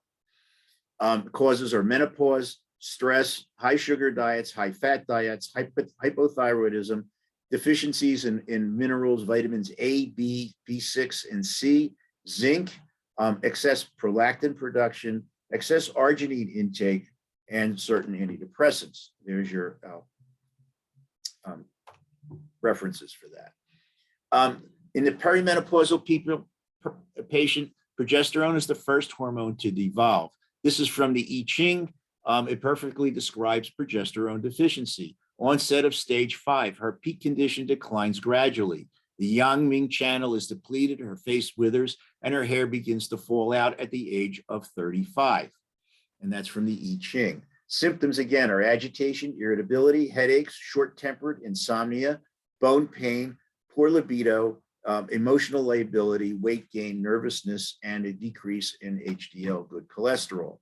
Causes are menopause, stress, high sugar diets, high fat diets, hypothyroidism, deficiencies in minerals, vitamins A, B, B6, and C, zinc, excess prolactin production, excess arginine intake, and certain antidepressants. There's your references for that. In the perimenopausal patient, progesterone is the first hormone to devolve. This is from the I Ching. It perfectly describes progesterone deficiency. Onset of stage 5, her peak condition declines gradually. The Yang Ming channel is depleted, her face withers, and her hair begins to fall out at the age of 35. And that's from the I Ching. Symptoms, again, are agitation, irritability, headaches, short-tempered, insomnia, bone pain, poor libido, emotional lability, weight gain, nervousness, and a decrease in HDL, good cholesterol.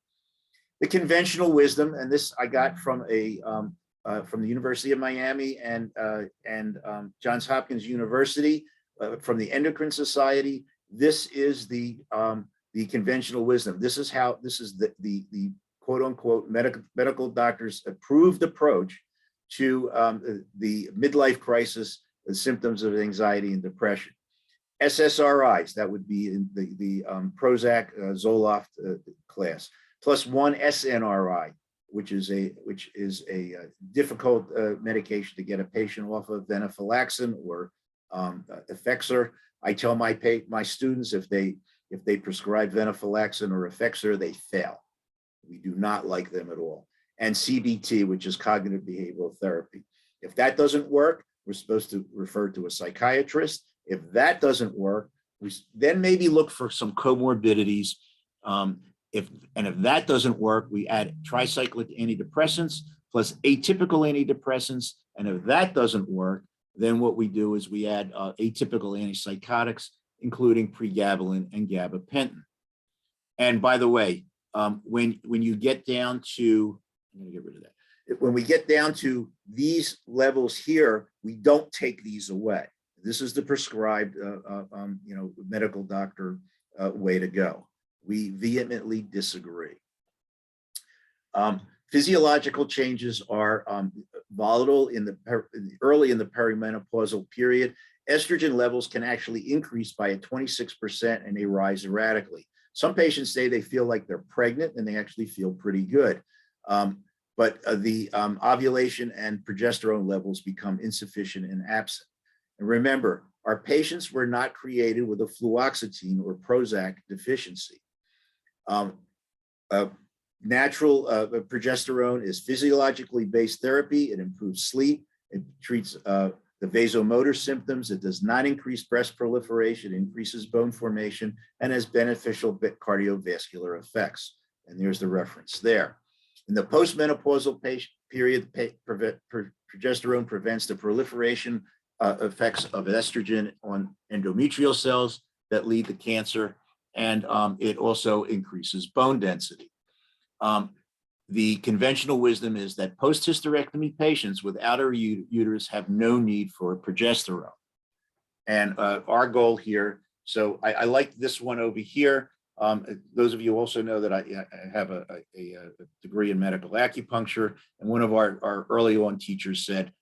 The conventional wisdom, and this I got from from the University of Miami and Johns Hopkins University, from the Endocrine Society. This is the conventional wisdom. This is the quote unquote medical doctors approved approach to the midlife crisis, the symptoms of anxiety and depression. SSRIs, that would be in the Prozac, Zoloft class, plus 1 SNRI, which is a difficult medication to get a patient off of, venlafaxine or Effexor. I tell my students if they prescribe venlafaxine or Effexor, they fail. We do not like them at all. And CBT, which is cognitive behavioral therapy. If that doesn't work, we're supposed to refer to a psychiatrist. If that doesn't work, we then maybe look for some comorbidities. If that doesn't work, we add tricyclic antidepressants plus atypical antidepressants. And if that doesn't work, then what we do is we add atypical antipsychotics, including pregabalin and gabapentin. And by the way, when you get down to, I'm going to get rid of that. When we get down to these levels here, we don't take these away. This is the prescribed, medical doctor way to go. We vehemently disagree. Physiological changes are volatile early in the perimenopausal period. Estrogen levels can actually increase by 26% and they rise erratically. Some patients say they feel like they're pregnant and they actually feel pretty good. But the ovulation and progesterone levels become insufficient and absent. And remember, our patients were not created with a fluoxetine or Prozac deficiency. Natural progesterone is physiologically based therapy. It improves sleep. It treats the vasomotor symptoms. It does not increase breast proliferation, it increases bone formation, and has beneficial cardiovascular effects. And there's the reference there. In the postmenopausal period, progesterone prevents the proliferation effects of estrogen on endometrial cells that lead to cancer, and it also increases bone density. The conventional wisdom is that post-hysterectomy patients without a uterus have no need for progesterone. And our goal here, so I like this one over here. Those of you also know that I have a degree in medical acupuncture, and one of our early on teachers said,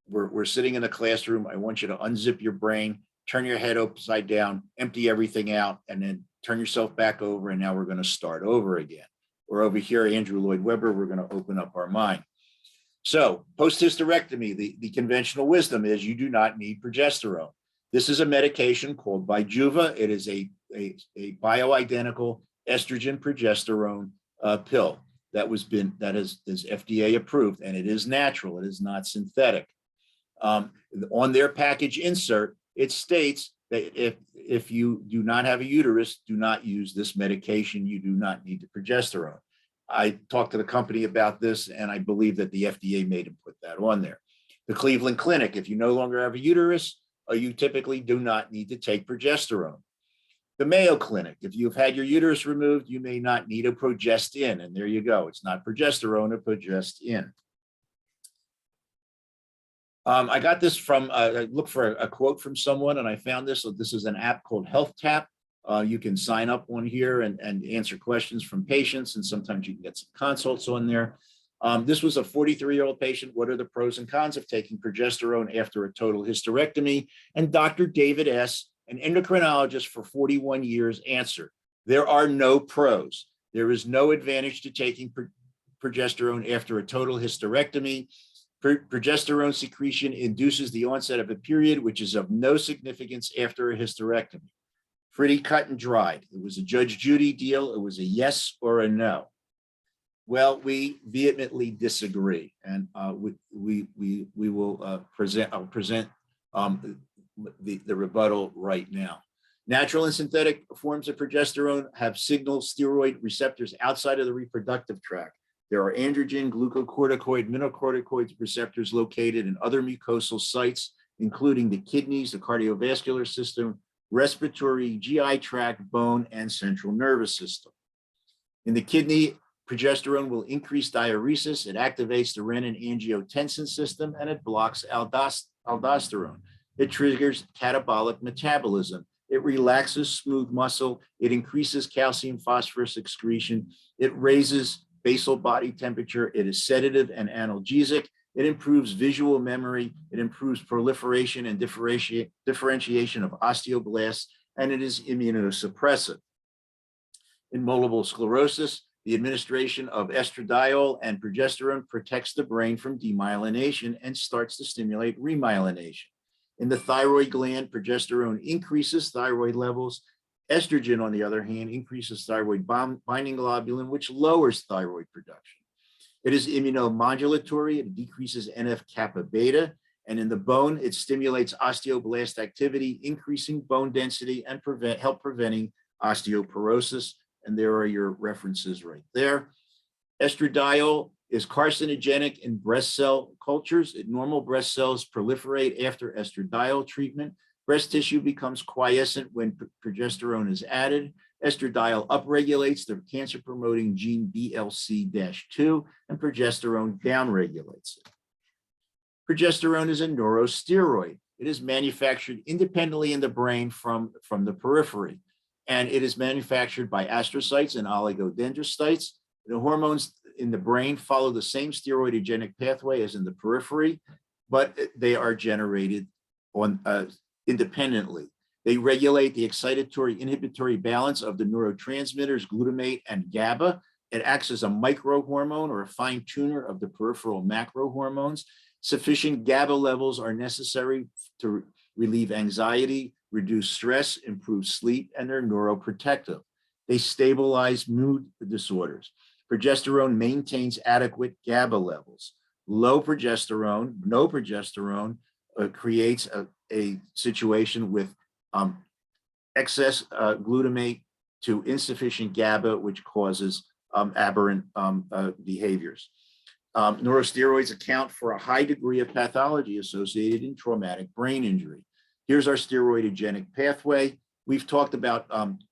we're sitting in the classroom, I want you to unzip your brain, turn your head upside down, empty everything out, and then turn yourself back over, and now we're going to start over again. Or over here, Andrew Lloyd Webber, we're going to open up our mind. So post-hysterectomy, the conventional wisdom is you do not need progesterone. This is a medication called Bijuva. It is a bioidentical estrogen progesterone pill that is FDA approved, and it is natural. It is not synthetic. On their package insert, it states that if you do not have a uterus, do not use this medication. You do not need the progesterone. I talked to the company about this, and I believe that the FDA made them put that on there. The Cleveland Clinic, if you no longer have a uterus, you typically do not need to take progesterone. The Mayo Clinic, if you've had your uterus removed, you may not need a Progestin, and there you go. It's not progesterone, a Progestin. I got this from, I looked for a quote from someone, and I found this. So this is an app called Health Tap. You can sign up on here and answer questions from patients, and sometimes you can get some consults on there. This was a 43-year-old patient. What are the pros and cons of taking progesterone after a total hysterectomy? And Dr. David S., an endocrinologist for 41 years, answered, there are no pros. There is no advantage to taking progesterone after a total hysterectomy. Progesterone secretion induces the onset of a period, which is of no significance after a hysterectomy. Pretty cut and dried. It was a Judge Judy deal. It was a yes or a no. Well, we vehemently disagree, and we will present. I'll present the rebuttal right now. Natural and synthetic forms of progesterone have signal steroid receptors outside of the reproductive tract. There are androgen, glucocorticoid, mineralocorticoid receptors located in other mucosal sites, including the kidneys, the cardiovascular system, respiratory, GI tract, bone, and central nervous system. In the kidney, progesterone will increase diuresis. It activates the renin-angiotensin system, and it blocks aldosterone. It triggers catabolic metabolism. It relaxes smooth muscle. It increases calcium phosphorus excretion. It raises basal body temperature. It is sedative and analgesic. It improves visual memory. It improves proliferation and differentiation of osteoblasts, and it is immunosuppressive. In multiple sclerosis, the administration of estradiol and progesterone protects the brain from demyelination and starts to stimulate remyelination. In the thyroid gland, progesterone increases thyroid levels. Estrogen, on the other hand, increases thyroid binding globulin, which lowers thyroid production. It is immunomodulatory. It decreases NF-kappa beta. And in the bone, it stimulates osteoblast activity, increasing bone density and help preventing osteoporosis. And there are your references right there. Estradiol is carcinogenic in breast cell cultures. Normal breast cells proliferate after estradiol treatment. Breast tissue becomes quiescent when progesterone is added. Estradiol upregulates the cancer-promoting gene BLC-2, and progesterone downregulates it. Progesterone is a neurosteroid. It is manufactured independently in the brain from the periphery, and it is manufactured by astrocytes and oligodendrocytes. The hormones in the brain follow the same steroidogenic pathway as in the periphery, but they are generated independently. They regulate the excitatory inhibitory balance of the neurotransmitters glutamate and GABA. It acts as a microhormone or a fine tuner of the peripheral macrohormones. Sufficient GABA levels are necessary to relieve anxiety, reduce stress, improve sleep, and they're neuroprotective. They stabilize mood disorders. Progesterone maintains adequate GABA levels. Low progesterone, no progesterone, creates a situation with excess glutamate to insufficient GABA, which causes aberrant behaviors. Neurosteroids account for a high degree of pathology associated in traumatic brain injury. Here's our steroidogenic pathway. We've talked about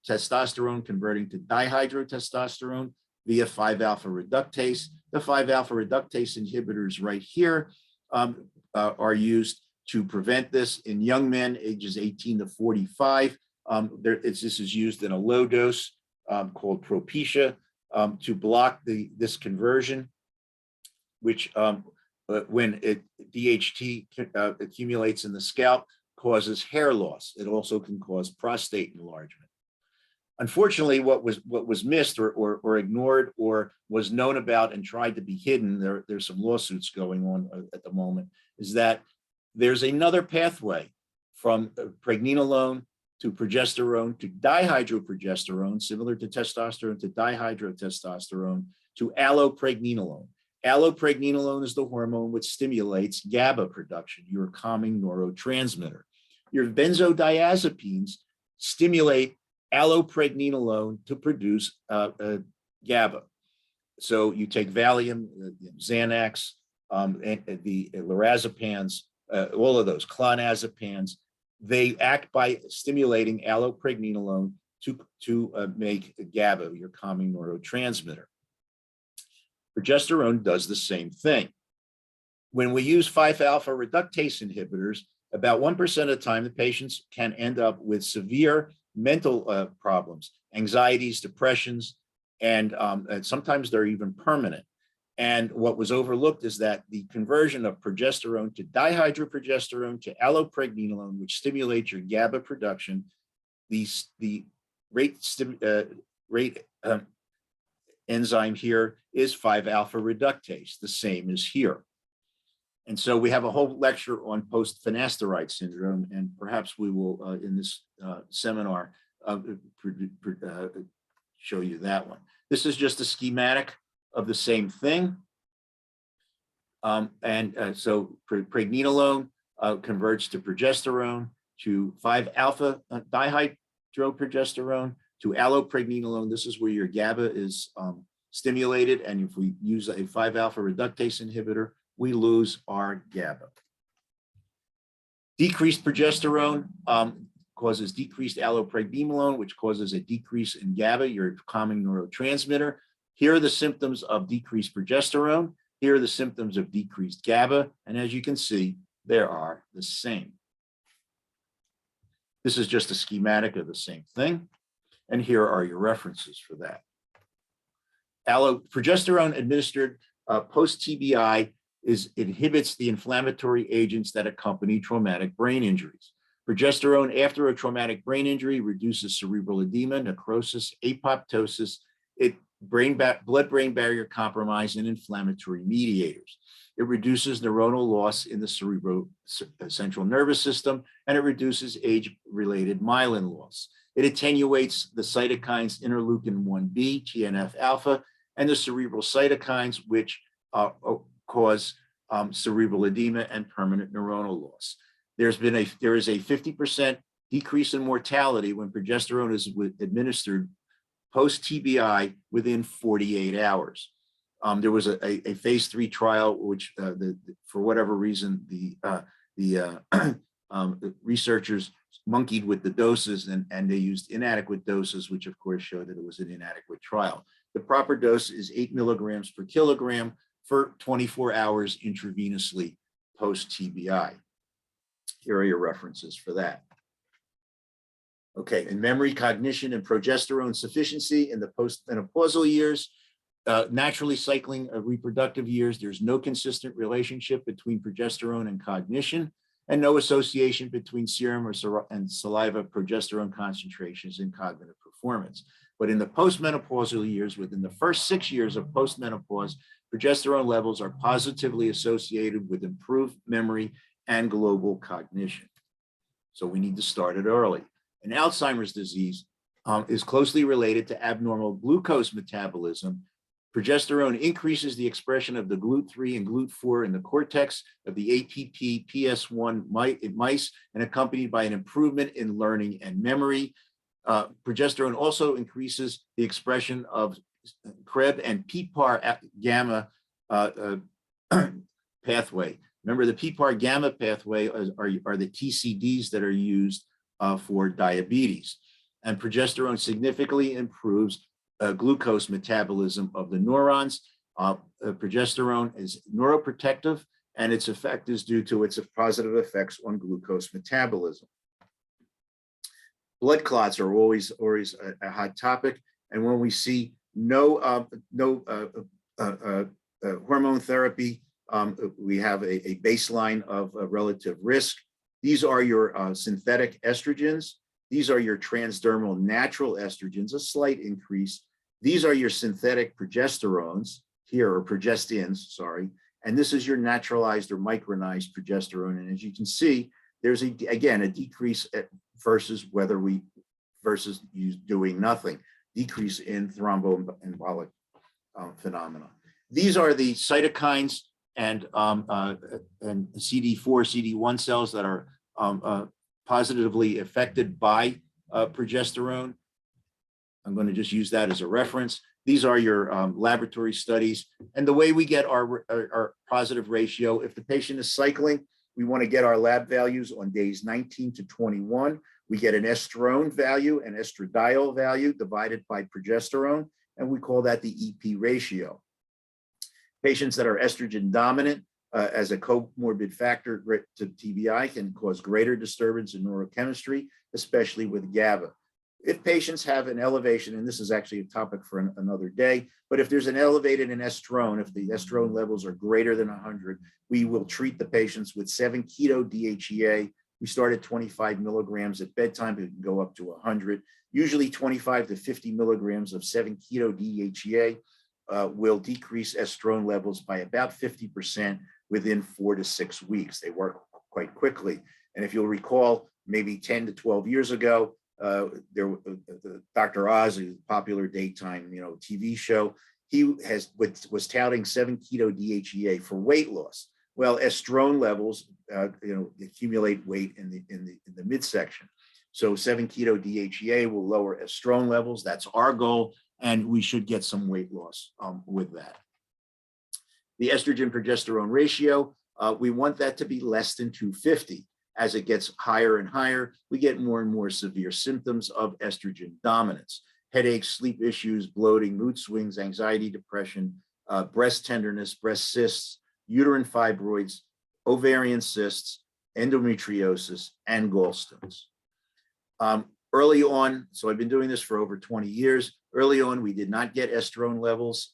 testosterone converting to dihydrotestosterone via 5-alpha reductase. The 5-alpha reductase inhibitors right here are used to prevent this in young men ages 18 to 45. This is used in a low dose called Propecia to block this conversion, which when DHT accumulates in the scalp causes hair loss. It also can cause prostate enlargement. Unfortunately, what was missed or ignored or was known about and tried to be hidden, there's some lawsuits going on at the moment, is that there's another pathway from pregnenolone to progesterone to dihydroprogesterone, similar to testosterone to dihydrotestosterone, to allopregnenolone. Allopregnenolone is the hormone which stimulates GABA production, your calming neurotransmitter. Your benzodiazepines stimulate allopregnenolone to produce GABA. So you take Valium, Xanax, and the lorazepams, all of those, clonazepams, they act by stimulating allopregnenolone to make GABA, your calming neurotransmitter. Progesterone does the same thing. When we use 5-alpha reductase inhibitors, about 1% of the time, the patients can end up with severe mental problems, anxieties, depressions, and sometimes they're even permanent. And what was overlooked is that the conversion of progesterone to dihydroprogesterone to allopregnenolone, which stimulates your GABA production, the rate enzyme here is 5-alpha reductase, the same as here. And so we have a whole lecture on post-finasteride syndrome, and perhaps we will, in this seminar, show you that one. This is just a schematic of the same thing. So pregnenolone converts to progesterone, to 5-alpha dihydroprogesterone, to allopregnenolone. This is where your GABA is stimulated. And if we use a 5-alpha reductase inhibitor, we lose our GABA. Decreased progesterone causes decreased allopregnenolone, which causes a decrease in GABA, your calming neurotransmitter. Here are the symptoms of decreased progesterone. Here are the symptoms of decreased GABA. And as you can see, they are the same. This is just a schematic of the same thing. And here are your references for that. Progesterone administered post-TBI inhibits the inflammatory agents that accompany traumatic brain injuries. Progesterone after a traumatic brain injury reduces cerebral edema, necrosis, apoptosis, blood-brain barrier compromise, and inflammatory mediators. It reduces neuronal loss in the central nervous system, and it reduces age-related myelin loss. It attenuates the cytokines interleukin-1b, TNF-alpha, and the cerebral cytokines, which cause cerebral edema and permanent neuronal loss. There is a 50% decrease in mortality when progesterone is administered post-TBI within 48 hours. There was a phase 3 trial, which for whatever reason, the researchers monkeyed with the doses and they used inadequate doses, which of course showed that it was an inadequate trial. The proper dose is 8 milligrams per kilogram for 24 hours intravenously post-TBI. Here are your references for that. Okay, in memory, cognition, and progesterone sufficiency in the post-menopausal years, naturally cycling reproductive years, there's no consistent relationship between progesterone and cognition, and no association between serum and saliva progesterone concentrations in cognitive performance. But in the post-menopausal years, within the first 6 years of postmenopause, progesterone levels are positively associated with improved memory and global cognition. So we need to start it early. And Alzheimer's disease is closely related to abnormal glucose metabolism. Progesterone increases the expression of the GLUT3 and GLUT4 in the cortex of the APP PS1 mice, and accompanied by an improvement in learning and memory. Progesterone also increases the expression of CREB and PPAR gamma pathway. Remember, the PPAR gamma pathway are the TCDs that are used for diabetes. And progesterone significantly improves glucose metabolism of the neurons. Progesterone is neuroprotective, and its effect is due to its positive effects on glucose metabolism. Blood clots are always a hot topic, and when we see no hormone therapy, we have a baseline of relative risk. These are your synthetic estrogens. These are your transdermal natural estrogens, a slight increase. These are your synthetic progesterones here, or progestins, sorry. And this is your naturalized or micronized progesterone. And as you can see, there's again a decrease versus versus you doing nothing, decrease in thromboembolic phenomena. These are the cytokines and CD4, CD1 cells that are positively affected by progesterone. I'm going to just use that as a reference. These are your laboratory studies. And the way we get our positive ratio, if the patient is cycling, we want to get our lab values on days 19 to 21. We get an estrone value, an estradiol value divided by progesterone, and we call that the EP ratio. Patients that are estrogen dominant as a comorbid factor to TBI can cause greater disturbance in neurochemistry, especially with GABA. If patients have an elevation, and this is actually a topic for another day, but if there's an elevated in estrone, if the estrone levels are greater than 100, we will treat the patients with 7-keto-DHEA. We start at 25 milligrams at bedtime, it can go up to 100. Usually 25 to 50 milligrams of 7-keto-DHEA will decrease estrone levels by about 50% within 4 to 6 weeks. They work quite quickly. And if you'll recall, maybe 10 to 12 years ago, Dr. Oz, a popular daytime TV show, he was touting 7-keto-DHEA for weight loss. Well, estrone levels accumulate weight in the midsection. So 7-keto-DHEA will lower estrone levels. That's our goal, and we should get some weight loss with that. The estrogen progesterone ratio, we want that to be less than 250. As it gets higher and higher, we get more and more severe symptoms of estrogen dominance: headaches, sleep issues, bloating, mood swings, anxiety, depression, breast tenderness, breast cysts, uterine fibroids, ovarian cysts, endometriosis, and gallstones. Early on, so I've been doing this for over 20 years. Early on, we did not get estrone levels.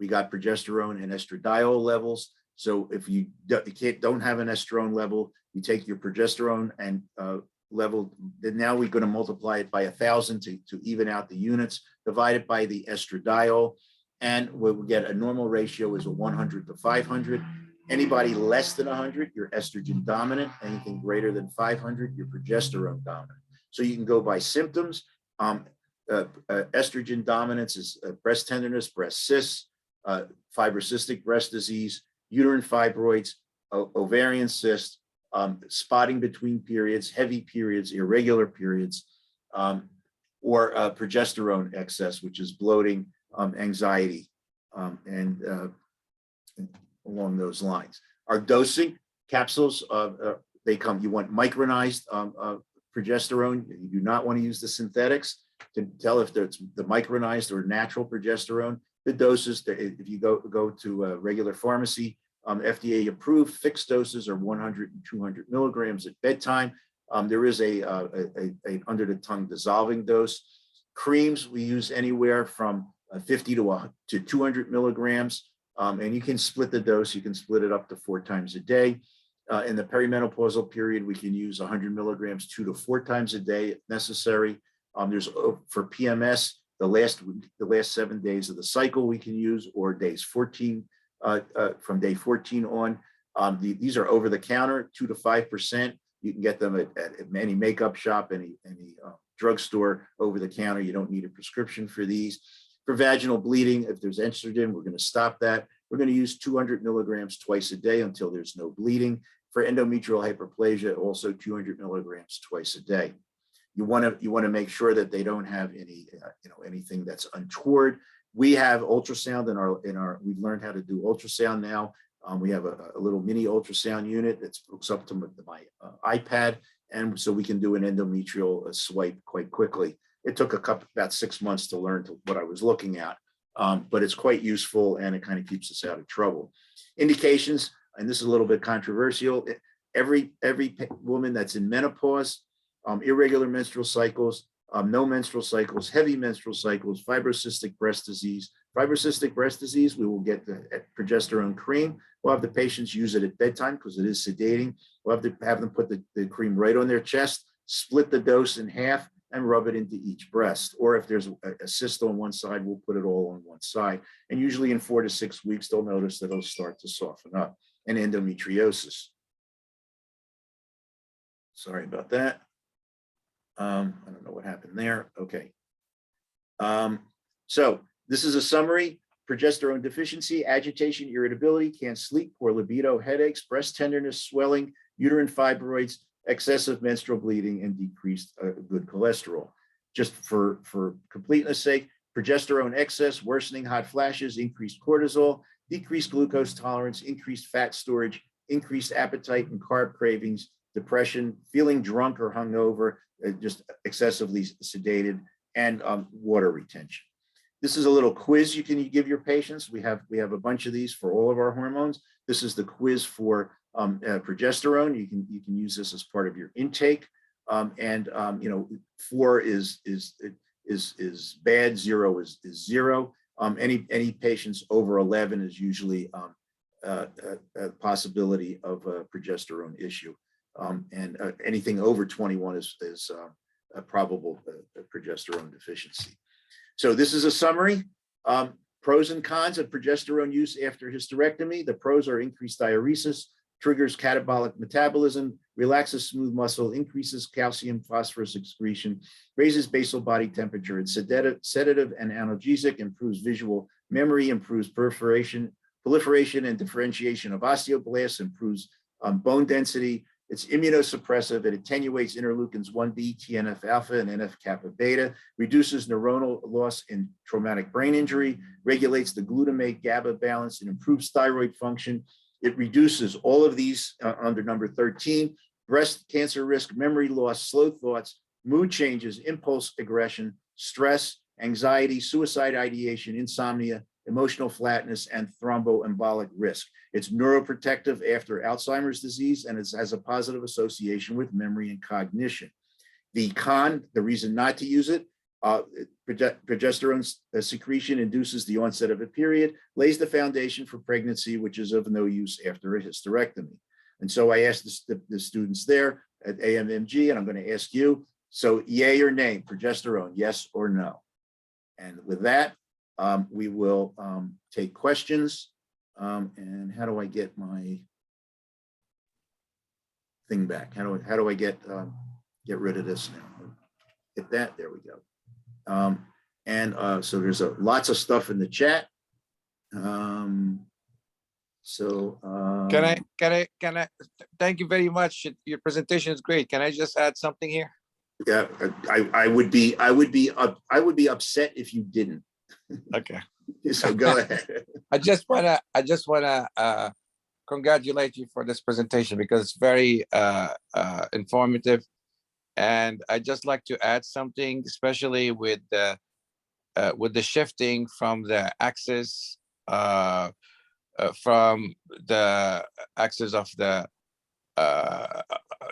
We got progesterone and estradiol levels. So if you don't have an estrone level, you take your progesterone and level, then now we're going to multiply it by 1,000 to even out the units, divide it by the estradiol, and we'll get a normal ratio is a 100 to 500. Anybody less than 100, you're estrogen dominant. Anything greater than 500, you're progesterone dominant. So you can go by symptoms. Estrogen dominance is breast tenderness, breast cysts, fibrocystic breast disease, uterine fibroids, ovarian cysts, spotting between periods, heavy periods, irregular periods, or progesterone excess, which is bloating, anxiety, and along those lines. Our dosing capsules, you want micronized progesterone. You do not want to use the synthetics to tell if it's the micronized or natural progesterone. The doses, if you go to a regular pharmacy, FDA approved fixed doses are 100 and 200 milligrams at bedtime. There is a under the tongue dissolving dose. Creams we use anywhere from 50 to 200 milligrams, and you can split the dose. You can split it up to 4 times a day. In the perimenopausal period, we can use 100 milligrams 2 to 4 times a day if necessary. There's for PMS, the last 7 days of the cycle we can use, or days 14. From day 14 on. These are over the counter, 2 to 5%. You can get them at any makeup shop, any drugstore over the counter. You don't need a prescription for these. For vaginal bleeding, if there's estrogen, we're going to stop that. We're going to use 200 milligrams twice a day until there's no bleeding. For endometrial hyperplasia, also 200 milligrams twice a day. You want to make sure that they don't have any anything that's untoward. We have ultrasound in our. We've learned how to do ultrasound now. We have a little mini ultrasound unit that hooks up to my iPad, and so we can do an endometrial swipe quite quickly. It took about 6 months to learn what I was looking at, but it's quite useful, and it kind of keeps us out of trouble. Indications, and this is a little bit controversial. Every woman that's in menopause, irregular menstrual cycles, no menstrual cycles, heavy menstrual cycles, fibrocystic breast disease. Fibrocystic breast disease, we will get the progesterone cream. We'll have the patients use it at bedtime because it is sedating. We'll have them put the cream right on their chest, split the dose in half, and rub it into each breast. Or if there's a cyst on one side, we'll put it all on one side. And usually in 4 to 6 weeks, they'll notice that it'll start to soften up. And endometriosis. Sorry about that. I don't know what happened there. Okay. So this is a summary. Progesterone deficiency, agitation, irritability, can't sleep, poor libido, headaches, breast tenderness, swelling, uterine fibroids, excessive menstrual bleeding, and decreased good cholesterol. Just for completeness sake, progesterone excess, worsening hot flashes, increased cortisol, decreased glucose tolerance, increased fat storage, increased appetite and carb cravings, depression, feeling drunk or hungover, just excessively sedated, and water retention. This is a little quiz you can give your patients. We have a bunch of these for all of our hormones. This is the quiz for progesterone. You can use this as part of your intake. 4 is bad, 0 is 0. Any patients over 11 is usually a possibility of a progesterone issue, and anything over 21 is a probable progesterone deficiency. So this is a summary. Pros and cons of progesterone use after hysterectomy. The pros are increased diuresis, triggers catabolic metabolism, relaxes smooth muscle, increases calcium phosphorus excretion, raises basal body temperature, it's sedative and analgesic, improves visual memory, improves proliferation and differentiation of osteoblasts, improves bone density. It's immunosuppressive. It attenuates interleukins 1B, TNF alpha, and NF kappa beta, reduces neuronal loss in traumatic brain injury, regulates the glutamate GABA balance, and improves thyroid function. It reduces all of these under number 13, breast cancer risk, memory loss, slow thoughts, mood changes, impulse aggression, stress, anxiety, suicide ideation, insomnia, emotional flatness, and thromboembolic risk. It's neuroprotective after Alzheimer's disease, and it has a positive association with memory and cognition. The con, the reason not to use it, progesterone secretion induces the onset of a period, lays the foundation for pregnancy, which is of no use after a hysterectomy. And so I asked the students there at AMMG, and I'm going to ask you, so yay or nay, progesterone, yes or no? And with that, we will take questions. And how do I get my thing back? How do I get rid of this now? Hit that. There we go. So there's lots of stuff in the chat. Can I thank you very much. Your presentation is great. Can I just add something here? Yeah, I would be upset if you didn't. Okay. So go ahead. I just wanna congratulate you for this presentation because it's very informative. And I just like to add something, especially with the shifting from the axis of the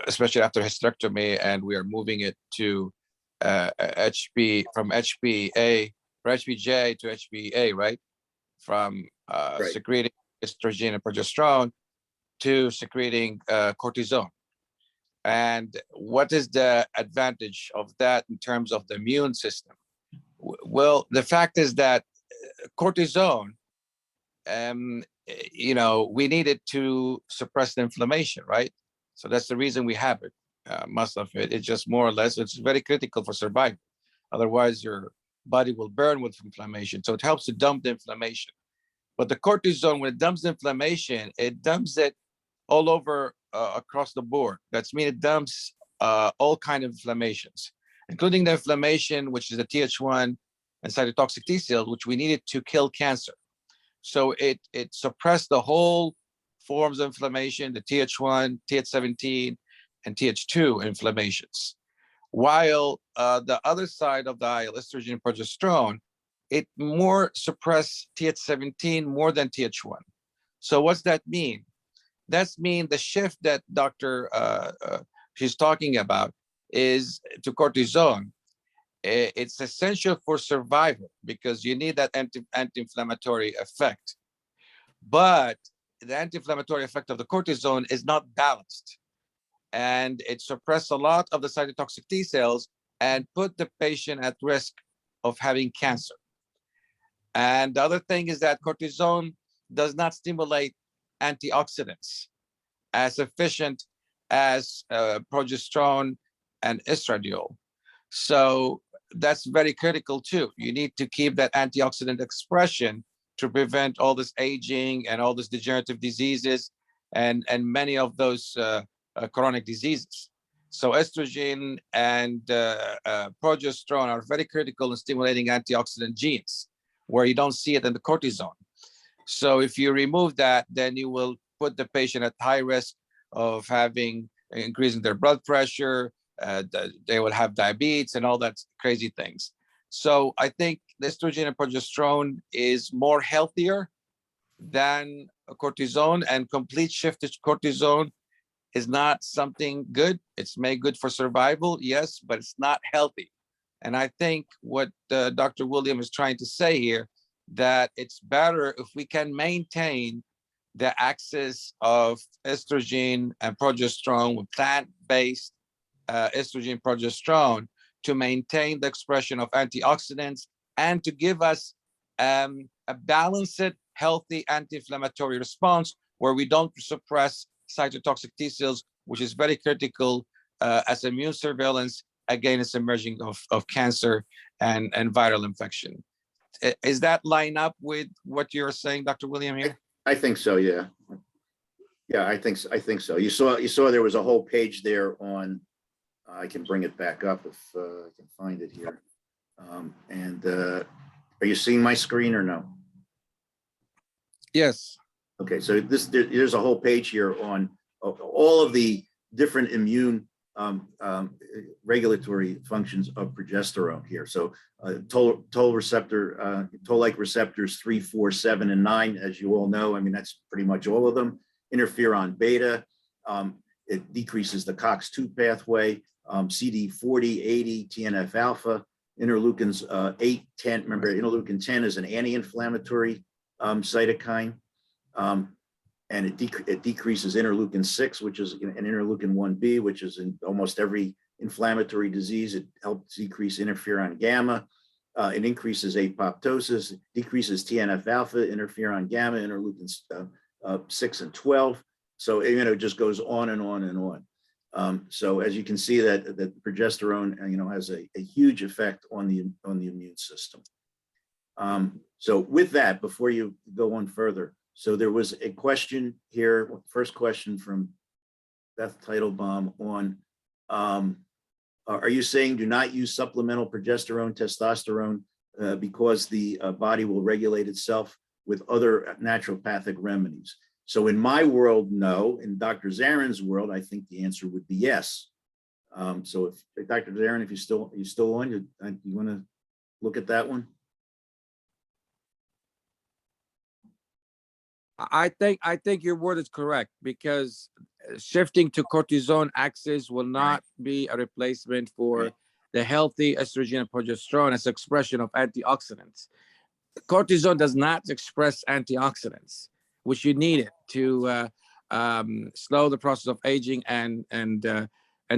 especially after hysterectomy, and we are moving it to HB from HPA or HPJ to HPA, right? From Right. secreting estrogen and progesterone to secreting cortisone. And what is the advantage of that in terms of the immune system? Well, the fact is that cortisone, we need it to suppress the inflammation, right? So that's the reason we have it. Most of it, it's just more or less, it's very critical for survival. Otherwise, your body will burn with inflammation. So it helps to dump the inflammation. But the cortisone, when it dumps the inflammation, it dumps it all over across the board. That's mean it dumps all kind of inflammations, including the inflammation, which is the Th1 and cytotoxic T cells, which we needed to kill cancer. So it suppressed the whole forms of inflammation, the Th1, Th17, and Th2 inflammations. While the other side of the aisle, estrogen and progesterone, it more suppress Th17 more than Th1. So what's that mean? That's mean the shift that Dr. She's talking about is to cortisone. It's essential for survival because you need that anti-inflammatory effect. But the anti-inflammatory effect of the cortisone is not balanced. And it suppresses a lot of the cytotoxic T cells and put the patient at risk of having cancer. And the other thing is that cortisone does not stimulate antioxidants as efficient as progesterone and estradiol. So that's very critical too. You need to keep that antioxidant expression to prevent all this aging and all these degenerative diseases and many of those chronic diseases. So estrogen and progesterone are very critical in stimulating antioxidant genes, where you don't see it in the cortisone. So if you remove that, then you will put the patient at high risk of having increasing their blood pressure. They will have diabetes and all that crazy things. So I think the estrogen and progesterone is more healthier than cortisone, and complete shift to cortisone is not something good. It's made good for survival, yes, but it's not healthy. And I think what Dr. William is trying to say here, that it's better if we can maintain the axis of estrogen and progesterone with plant-based estrogen progesterone to maintain the expression of antioxidants and to give us a balanced, healthy anti-inflammatory response where we don't suppress cytotoxic T cells, which is very critical as immune surveillance against emerging of cancer and viral infection. Is that line up with what you're saying, Dr. William, here? I think so, yeah. Yeah, I think so. You saw there was a whole page there on, I can bring it back up if I can find it here. Are you seeing my screen or no? Yes. Okay, so there's a whole page here on all of the different immune regulatory functions of progesterone here. So toll-like receptors 3, 4, 7, and 9, as you all know. I mean, that's pretty much all of them. Interferon beta, it decreases the COX-2 pathway, CD40, 80, TNF alpha, interleukins 8, 10. Remember, interleukin 10 is an anti-inflammatory cytokine. And it decreases interleukin 6, which is an interleukin 1b, which is in almost every inflammatory disease. It helps decrease interferon gamma. It increases apoptosis, it decreases TNF alpha, interferon gamma, interleukins 6 and 12. So it just goes on and on and on. So as you can see, that progesterone has a huge effect on the immune system. So with that, before you go on further, so there was a question here, first question from Beth Teitelbaum on, are you saying do not use supplemental progesterone, testosterone, because the body will regulate itself with other naturopathic remedies? So in my world, no. In Dr. Zarin's world, I think the answer would be yes. So if Dr. Zarin, if you're still on, you want to look at that one? I think your word is correct, because shifting to cortisone axis will not be a replacement for the healthy estrogen and progesterone as expression of antioxidants. Cortisone does not express antioxidants, which you need it to slow the process of aging and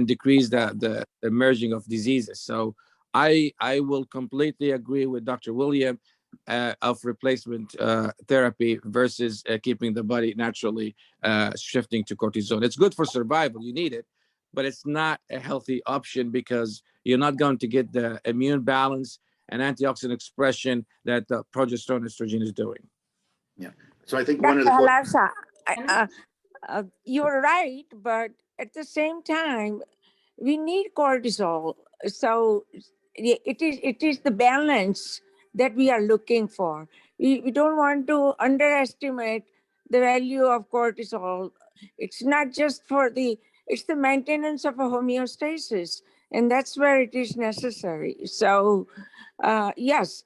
decrease the emerging of diseases. So I will completely agree with Dr. William of replacement therapy versus keeping the body naturally shifting to cortisone. It's good for survival, you need it, but it's not a healthy option because you're not going to get the immune balance and antioxidant expression that the progesterone estrogen is doing. Yeah, so I think one of the Halarsa, you're right, but at the same time, we need cortisol. So it is the balance that we are looking for. We don't want to underestimate the value of cortisol. It's not just it's the maintenance of a homeostasis, and that's where it is necessary. So yes,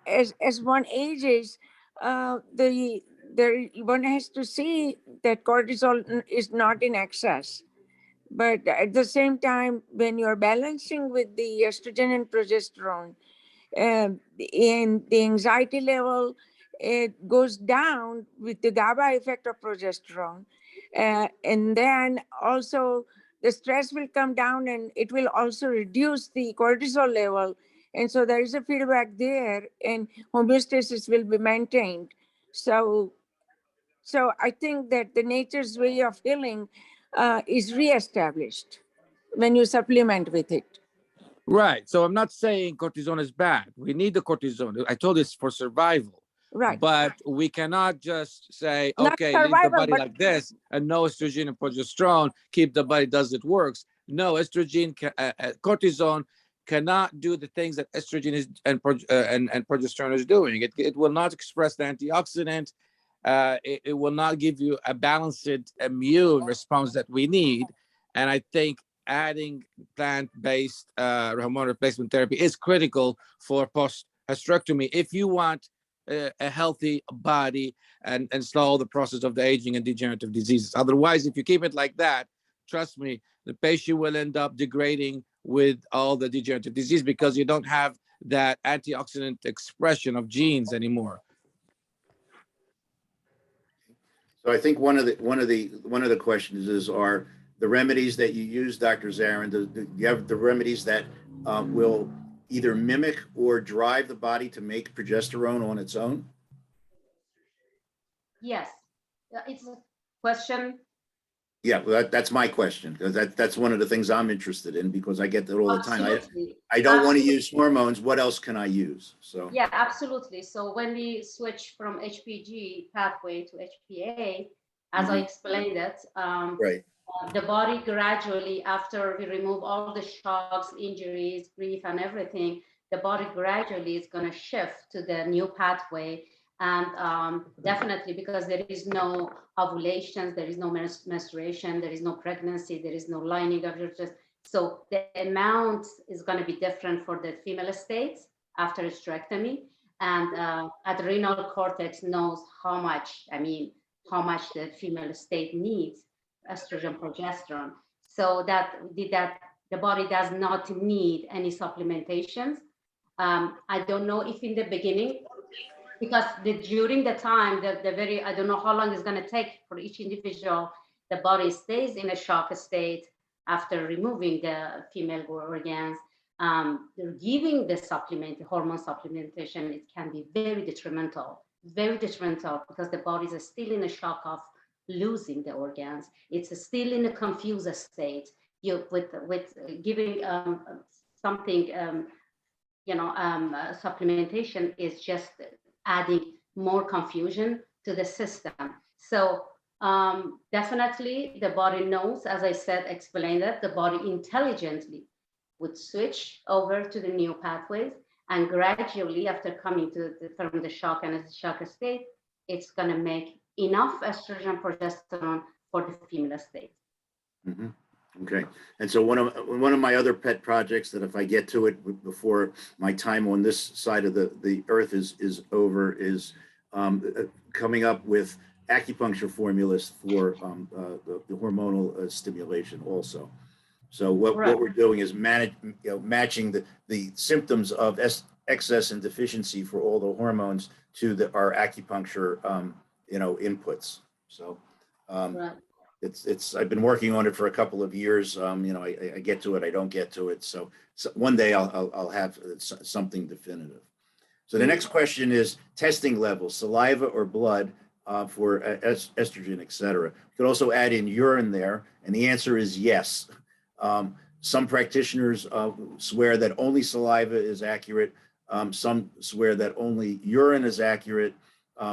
as one ages, one has to see that cortisol is not in excess. But at the same time, when you're balancing with the estrogen and progesterone, and the anxiety level, it goes down with the GABA effect of progesterone. And then also the stress will come down and it will also reduce the cortisol level. And so there is a feedback there and homeostasis will be maintained. So I think that the nature's way of healing is reestablished when you supplement with it. Right. So I'm not saying cortisone is bad. We need the cortisone. I told you it's for survival. Right. But we cannot just say, Not okay, leave the survival, body but like this and no estrogen and progesterone, keep the body does it works. No, estrogen, cortisone cannot do the things that estrogen is and progesterone is doing. It will not express the antioxidant. It will not give you a balanced immune response that we need. And I think adding plant-based hormone replacement therapy is critical for post-hysterectomy if you want a healthy body and slow the process of the aging and degenerative diseases. Otherwise, if you keep it like that, trust me, the patient will end up degrading with all the degenerative disease because you don't have that antioxidant expression of genes anymore. So I think one of the questions is, are the remedies that you use, Dr. Zarin, do you have the remedies that will either mimic or drive the body to make progesterone on its own? Yes, it's a question. Yeah, well, that's my question. That's one of the things I'm interested in because I get that all the time. Absolutely. I don't want to use hormones. What else can I use? So Yeah, absolutely. So when we switch from HPG pathway to HPA, as I explained it, right. the body gradually, after we remove all the shocks, injuries, grief, and everything, the body gradually is going to shift to the new pathway. And definitely, because there is no ovulations, there is no menstruation, there is no pregnancy, there is no lining of your chest. So the amount is going to be different for the female states after hysterectomy. And adrenal cortex knows how much the female state needs estrogen, progesterone. So that the body does not need any supplementations. I don't know if in the beginning, because during the time, I don't know how long it's going to take for each individual, the body stays in a shock state after removing the female organs. They're giving the hormone supplementation, it can be very detrimental because the body is still in a shock of losing the organs. It's still in a confused state. With giving something, supplementation is just adding more confusion to the system. So definitely the body knows, as I said, explained that the body intelligently would switch over to the new pathways, and gradually after coming from the shock and the shock state, it's going to make enough estrogen progesterone for the female state. Mm-hmm. Okay. And so one of my other pet projects that if I get to it before my time on this side of the earth is over is coming up with acupuncture formulas for the hormonal stimulation also. So what we're doing is matching the symptoms of excess and deficiency for all the hormones to our acupuncture inputs. So I've been working on it for a couple of years. I get to it, I don't get to it. So one day I'll have something definitive. So the next question is testing levels, saliva or blood for estrogen, et cetera. You could also add in urine there, and the answer is yes. Some practitioners swear that only saliva is accurate. Some swear that only urine is accurate.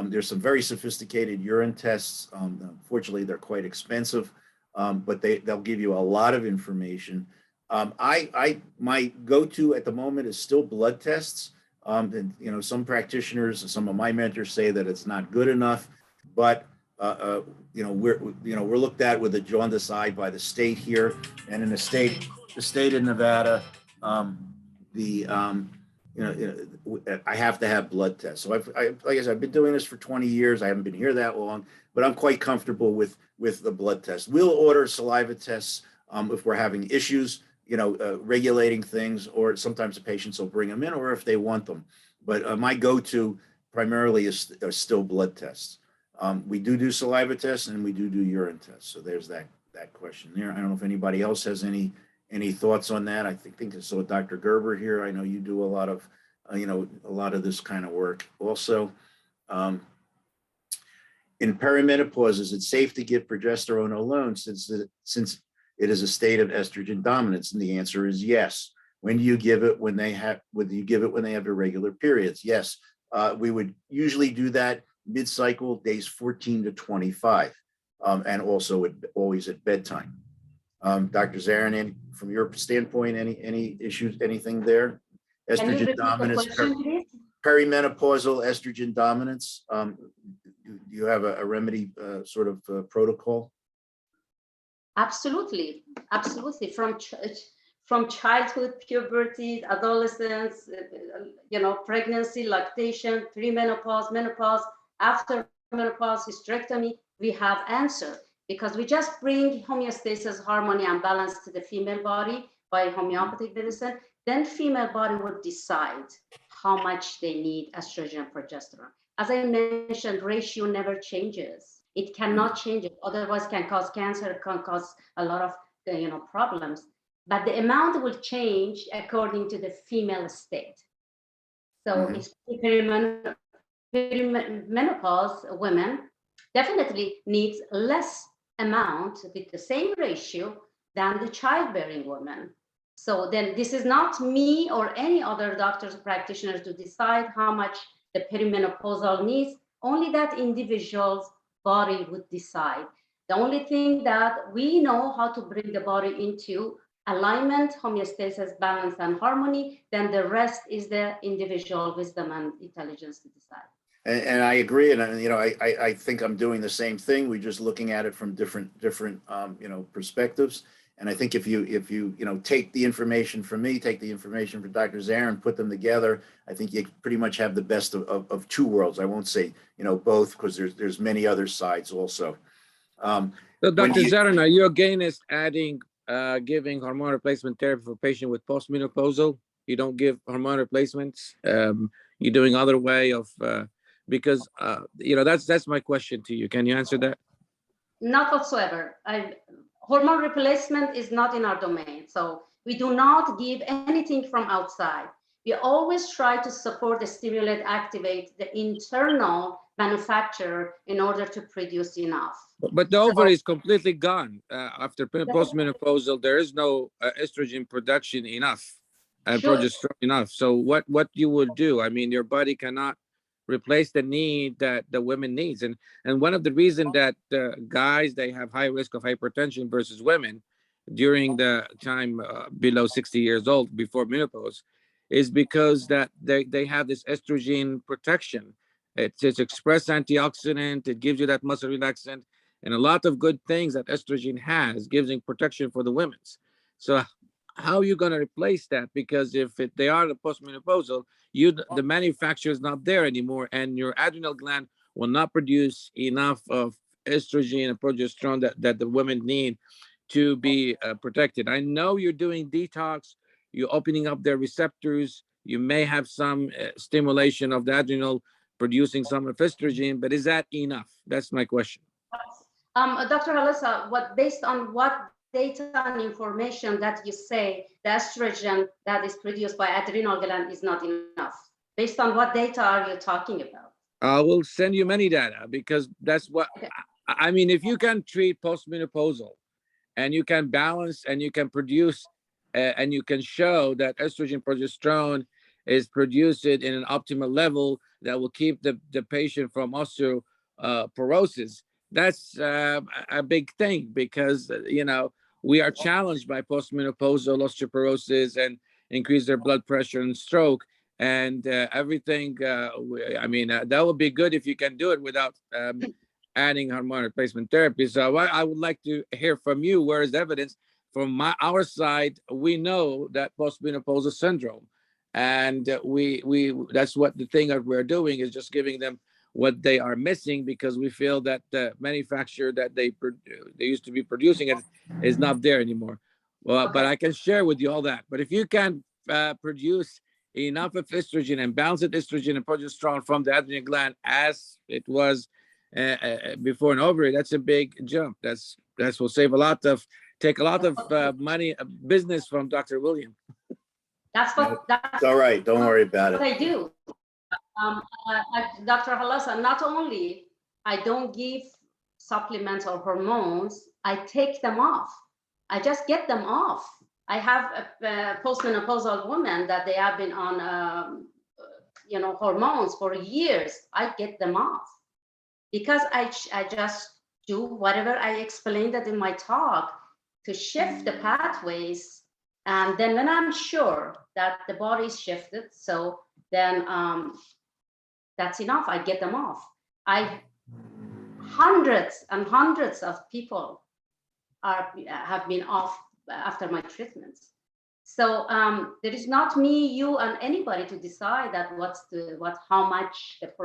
There's some very sophisticated urine tests. Unfortunately, they're quite expensive, but they'll give you a lot of information. My go-to at the moment is still blood tests. And, some practitioners, some of my mentors say that it's not good enough, but we're looked at with a jaundiced eye by the state here, and in the state of Nevada, I have to have blood tests. So like I said, I've been doing this for 20 years. I haven't been here that long, but I'm quite comfortable with the blood test. We'll order saliva tests if we're having issues, regulating things, or sometimes the patients will bring them in, or if they want them. But my go-to primarily is still blood tests. We do saliva tests, and we do urine tests. So there's that question there. I don't know if anybody else has any thoughts on that. I think so. Dr. Gerber here, I know you do a lot of this kind of work also. in perimenopause, is it safe to give progesterone alone since it is a state of estrogen dominance? And the answer is yes. When do you give it? When they have irregular periods? Yes. We would usually do that mid-cycle, days 14 to 25, and also always at bedtime. Dr. Zarin, from your standpoint, any issues, anything there? Estrogen dominance, perimenopausal estrogen dominance. Do you have a remedy sort of protocol? Absolutely, absolutely. From childhood, puberty, adolescence, pregnancy, lactation, premenopause, menopause, after menopause, hysterectomy, we have answer, because we just bring homeostasis, harmony, and balance to the female body by homeopathic medicine. Then female body would decide how much they need estrogen and progesterone. As I mentioned, ratio never changes. It cannot change it, otherwise can cause cancer, it can cause a lot of problems. But the amount will change according to the female state. So it's perimenopause women definitely needs less amount with the same ratio than the childbearing woman. So then this is not me or any other doctors or practitioners to decide how much the perimenopausal needs, only that individual's body would decide. The only thing that we know how to bring the body into alignment, homeostasis, balance, and harmony, then the rest is the individual wisdom and intelligence to decide. And I agree, and I think I'm doing the same thing. We're just looking at it from different perspectives. And I think if you take the information from me, take the information from Dr. Zarin, put them together, I think you pretty much have the best of two worlds. I won't say both, because there's many other sides also. So Dr. Zarin, are you against giving hormone replacement therapy for patients with postmenopausal? You don't give hormone replacements. You're doing other way of because that's my question to you. Can you answer that? Not whatsoever. Hormone replacement is not in our domain. So we do not give anything from outside. We always try to support, stimulate, activate the internal manufacturer in order to produce enough. But the ovary is completely gone after postmenopausal. There is no estrogen production enough and progesterone enough. So what you would do? I mean, your body cannot replace the need that the women needs. And one of the reasons that guys, they have high risk of hypertension versus women during the time below 60 years old, before menopause, is because that they have this estrogen protection. It's expressed antioxidant. It gives you that muscle relaxant and a lot of good things that estrogen has, giving protection for the women's. So how are you going to replace that? Because if they are the postmenopausal, the manufacturer is not there anymore, and your adrenal gland will not produce enough of estrogen and progesterone that the women need to be protected. I know you're doing detox, you're opening up their receptors, you may have some stimulation of the adrenal producing some of estrogen, but is that enough? That's my question. Dr. Halissa, based on what data and information that you say the estrogen that is produced by adrenal gland is not enough? Based on what data are you talking about? I will send you many data, because that's what, okay. I mean, if you can treat postmenopausal and you can balance and you can produce and you can show that estrogen progesterone is produced in an optimal level that will keep the patient from osteoporosis, that's a big thing, because we are challenged by postmenopausal osteoporosis and increase their blood pressure and stroke and everything. I mean, that would be good if you can do it without adding hormone replacement therapy. So I would like to hear from you. Where is evidence? From our side, we know that postmenopausal syndrome, and that's what the thing that we're doing is just giving them what they are missing, because we feel that the manufacturer that they used to be producing it is not there anymore. Well, but I can share with you all that. But if you can produce enough of estrogen and balanced estrogen and progesterone from the adrenal gland as it was before an ovary, that's a big jump. That's will save take a lot of money, business from Dr. William. That's all right. Don't worry about it. I do. Dr. Halassa, not only I don't give supplements or hormones. I take them off. I just get them off. I have a postmenopausal woman that they have been on, hormones for years. I get them off because I just do whatever I explained that in my talk to shift the pathways. And then when I'm sure that the body is shifted, so then that's enough. I get them off. Hundreds and hundreds of people have been off after my treatments. So there is not me, you, and anybody to decide that how much the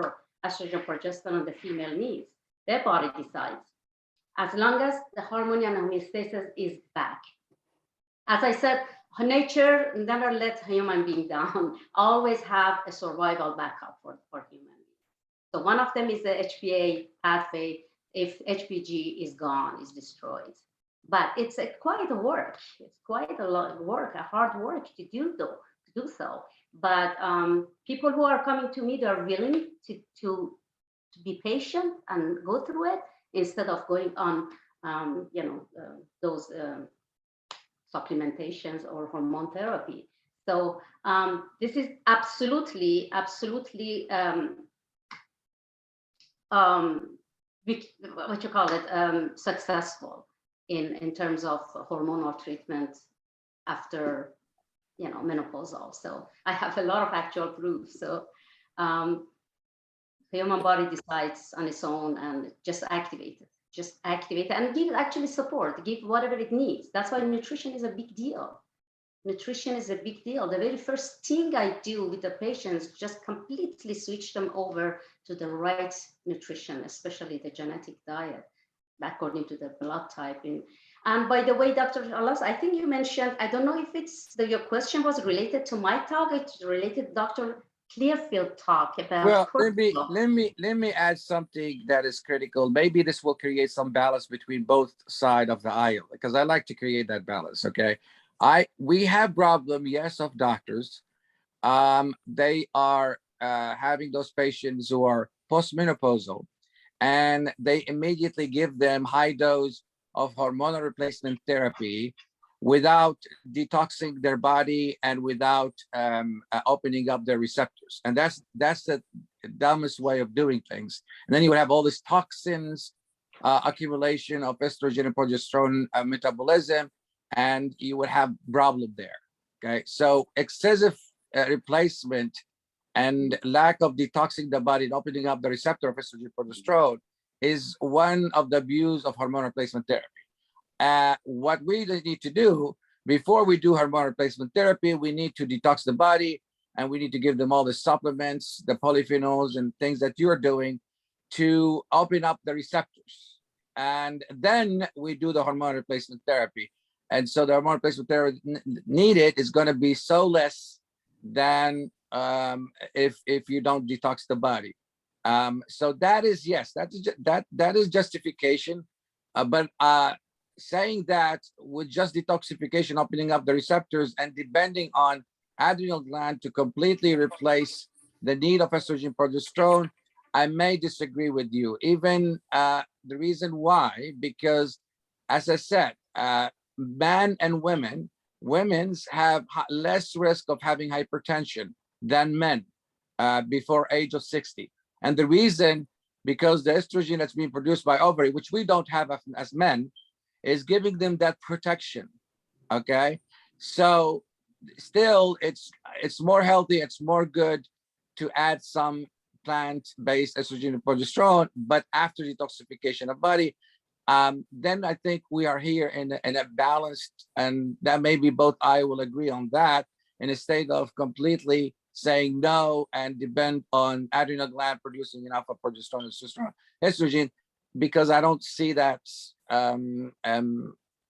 estrogen progesterone the female needs. Their body decides, as long as the harmony and homeostasis is back. As I said, nature never let human being down. Always have a survival backup for human beings. So one of them is the HPA pathway. If HPG is gone, is destroyed. But it's quite a work. It's quite a lot of work, a hard work to do so. But people who are coming to me, they're willing to be patient and go through it instead of going on, those supplementations or hormone therapy. So this is absolutely successful in terms of hormonal treatment after menopausal. So I have a lot of actual proof. So the human body decides on its own and just activate it and give actually support, give whatever it needs. That's why nutrition is a big deal. Nutrition is a big deal. The very first thing I do with the patients, just completely switch them over to the right nutrition, especially the genetic diet, according to the blood typing. And by the way, Dr. Alas, I think you mentioned, I don't know if your question was related to my talk, it's related to Dr. Clearfield talk about. Well, let me add something that is critical. Maybe this will create some balance between both sides of the aisle, because I like to create that balance. Okay, we have problem, yes, of doctors. They are having those patients who are postmenopausal, and they immediately give them high dose of hormonal replacement therapy without detoxing their body and without opening up their receptors. And that's the dumbest way of doing things. And then you would have all these toxins, accumulation of estrogen and progesterone metabolism, and you would have problem there. Okay, so excessive replacement and lack of detoxing the body and opening up the receptor of estrogen progesterone is one of the abuse of hormone replacement therapy. What we need to do before we do hormone replacement therapy, we need to detox the body, and we need to give them all the supplements, the polyphenols and things that you're doing to open up the receptors. And then we do the hormone replacement therapy. And so the hormone replacement therapy needed is going to be so less than if you don't detox the body. So that is, yes, that is justification. But saying that with just detoxification, opening up the receptors and depending on adrenal gland to completely replace the need of estrogen progesterone, I may disagree with you. Even the reason why, because as I said, men and women's have less risk of having hypertension than men before age of 60. And the reason, because the estrogen that's being produced by ovary, which we don't have as men, is giving them that protection. Okay, so still it's more healthy, it's more good to add some plant-based estrogen and progesterone, but after detoxification of body, then I think we are here in a balanced, and that maybe both I will agree on that, in a state of completely saying no and depend on adrenal gland producing enough of progesterone and estrogen, because I don't see that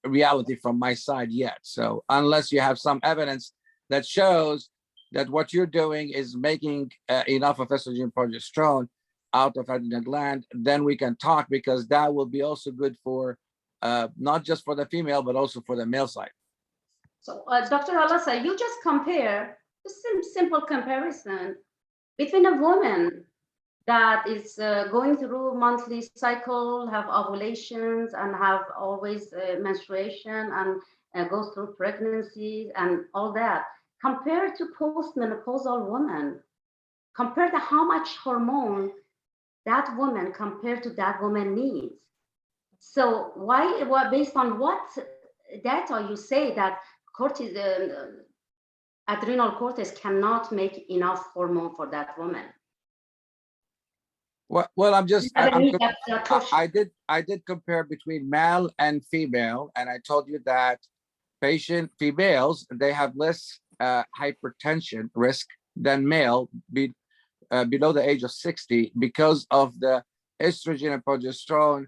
reality from my side yet. So unless you have some evidence that shows that what you're doing is making enough of estrogen progesterone out of adrenal gland, then we can talk, because that will be also good for not just for the female, but also for the male side. So Dr. Alasa, you just compare, just some simple comparison between a woman that is going through monthly cycle, have ovulations, and have always menstruation, and goes through pregnancies and all that, compared to postmenopausal woman, compared to how much hormone that woman compared to that woman needs. So why, based on what data you say that adrenal cortex cannot make enough hormone for that woman? Well, I did compare between male and female, and I told you that females, they have less hypertension risk than male below the age of 60 because of the estrogen and progesterone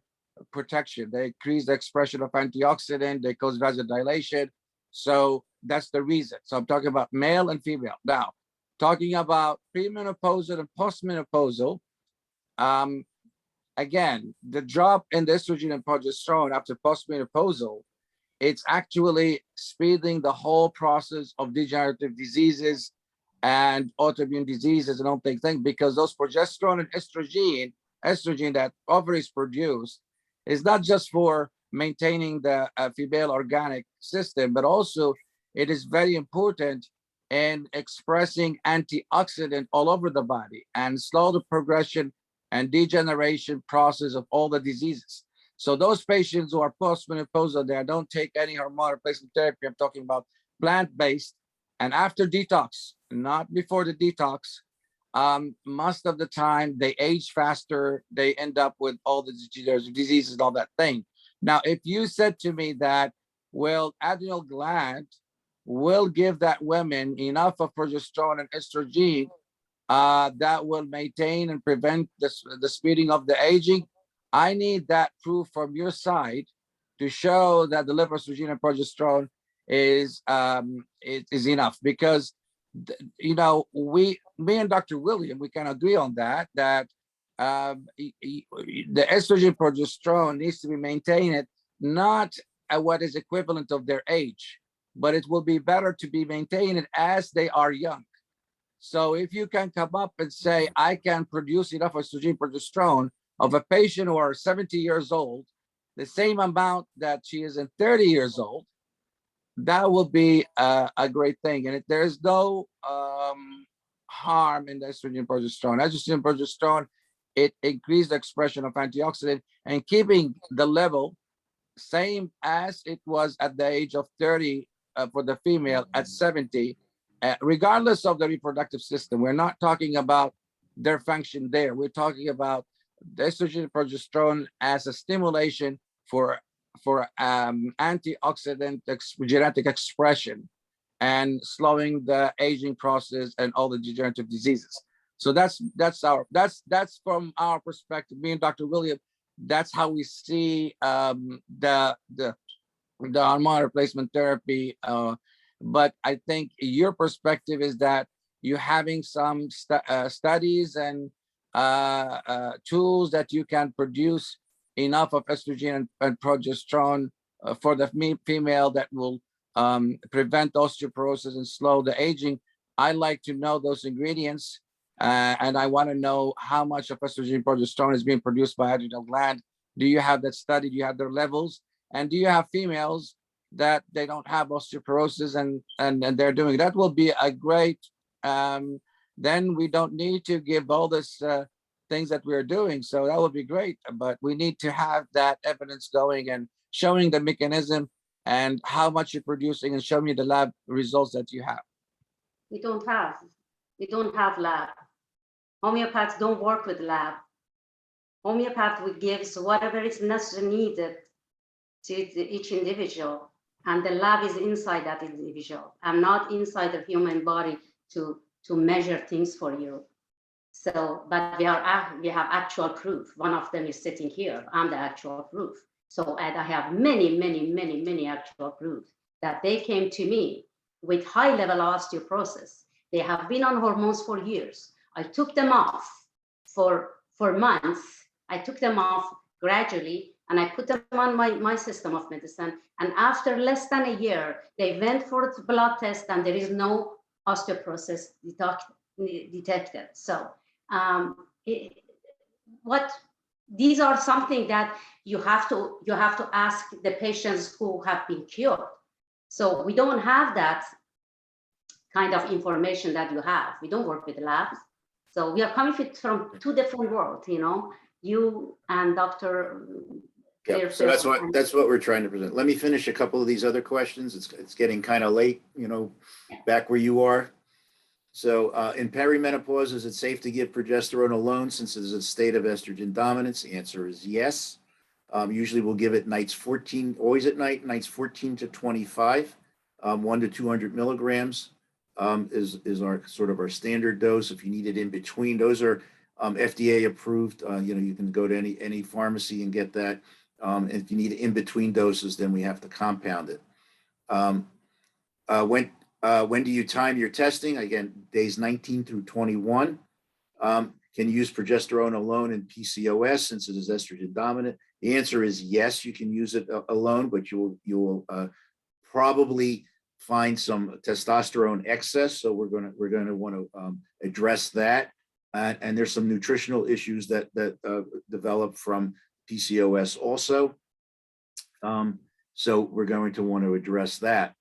protection. They increase the expression of antioxidant, they cause vasodilation. So that's the reason. So I'm talking about male and female. Now, talking about premenopausal and postmenopausal, again, the drop in the estrogen and progesterone after postmenopausal, it's actually speeding the whole process of degenerative diseases and autoimmune diseases and all things, because those progesterone and estrogen that ovaries produce is not just for maintaining the female organic system, but also it is very important in expressing antioxidant all over the body and slow the progression and degeneration process of all the diseases. So those patients who are postmenopausal, they don't take any hormone replacement therapy. I'm talking about plant-based, and after detox, not before the detox, most of the time they age faster. They end up with all the diseases and all that thing. Now, if you said to me that, well, adrenal gland will give that woman enough of progesterone and estrogen that will maintain and prevent the speeding of the aging, I need that proof from your side to show that the level of estrogen and progesterone is enough. Because you know, me and Dr. William, we can agree on that the estrogen progesterone needs to be maintained not at what is equivalent of their age, but it will be better to be maintained as they are young. So if you can come up and say, I can produce enough estrogen progesterone of a patient who are 70 years old, the same amount that she is in 30 years old, that will be a great thing. And there's no harm in the estrogen progesterone. Estrogen progesterone, it increased the expression of antioxidant and keeping the level same as it was at the age of 30 for the female at 70, regardless of the reproductive system. We're not talking about their function there. We're talking about the estrogen and progesterone as a stimulation for antioxidant genetic expression and slowing the aging process and all the degenerative diseases. So that's from our perspective, me and Dr. William, that's how we see the hormone replacement therapy. But I think your perspective is that you're having some studies and tools that you can produce enough of estrogen and progesterone for the female that will prevent osteoporosis and slow the aging. I like to know those ingredients, and I want to know how much of estrogen and progesterone is being produced by adrenal gland. Do you have that study? Do you have their levels? And do you have females that they don't have osteoporosis and they're doing that? Will be a great, then we don't need to give all this things that we're doing. So that would be great, but we need to have that evidence going and showing the mechanism and how much you're producing and show me the lab results that you have. We don't have lab. Homeopaths don't work with lab. Homeopath will give whatever is necessary needed to each individual, and the lab is inside that individual. I'm not inside the human body to measure things for you. So, but we have actual proof. One of them is sitting here. I'm the actual proof. So, and I have many actual proof that they came to me with high level osteoporosis. They have been on hormones for years. I took them off for months. I took them off gradually, and I put them on my system of medicine. And after less than a year, they went for the blood test, and there is no osteoporosis detected. So these are something that you have to ask the patients who have been cured. So we don't have that kind of information that you have. We don't work with labs. So we are coming from two different worlds, you know, you and Dr. Yeah, so that's what we're trying to present. Let me finish a couple of these other questions. It's getting kind of late, you know, back where you are. So in perimenopause, is it safe to give progesterone alone since it is a state of estrogen dominance? The answer is yes. Usually we'll give it nights 14, always at night, nights 14 to 25, 1 to 200 milligrams is our sort of our standard dose. If you need it in between, those are FDA approved. You know, you can go to any pharmacy and get that. And if you need in between doses, then we have to compound it. When do you time your testing? Again, days 19 through 21. Can you use progesterone alone in PCOS since it is estrogen dominant? The answer is yes, you can use it alone, but you will probably find some testosterone excess. So we're going to want to address that. And there's some nutritional issues that develop from PCOS also. So we're going to want to address that.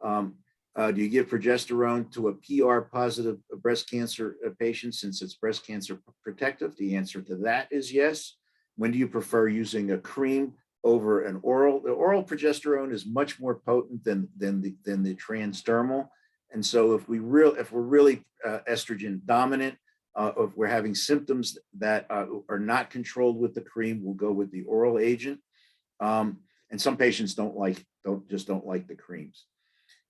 Do you give progesterone to a PR positive breast cancer patient since it's breast cancer protective? The answer to that is yes. When do you prefer using a cream over an oral? The oral progesterone is much more potent than the transdermal. And so if we're really estrogen dominant, if we're having symptoms that are not controlled with the cream, we'll go with the oral agent. And some patients don't like the creams.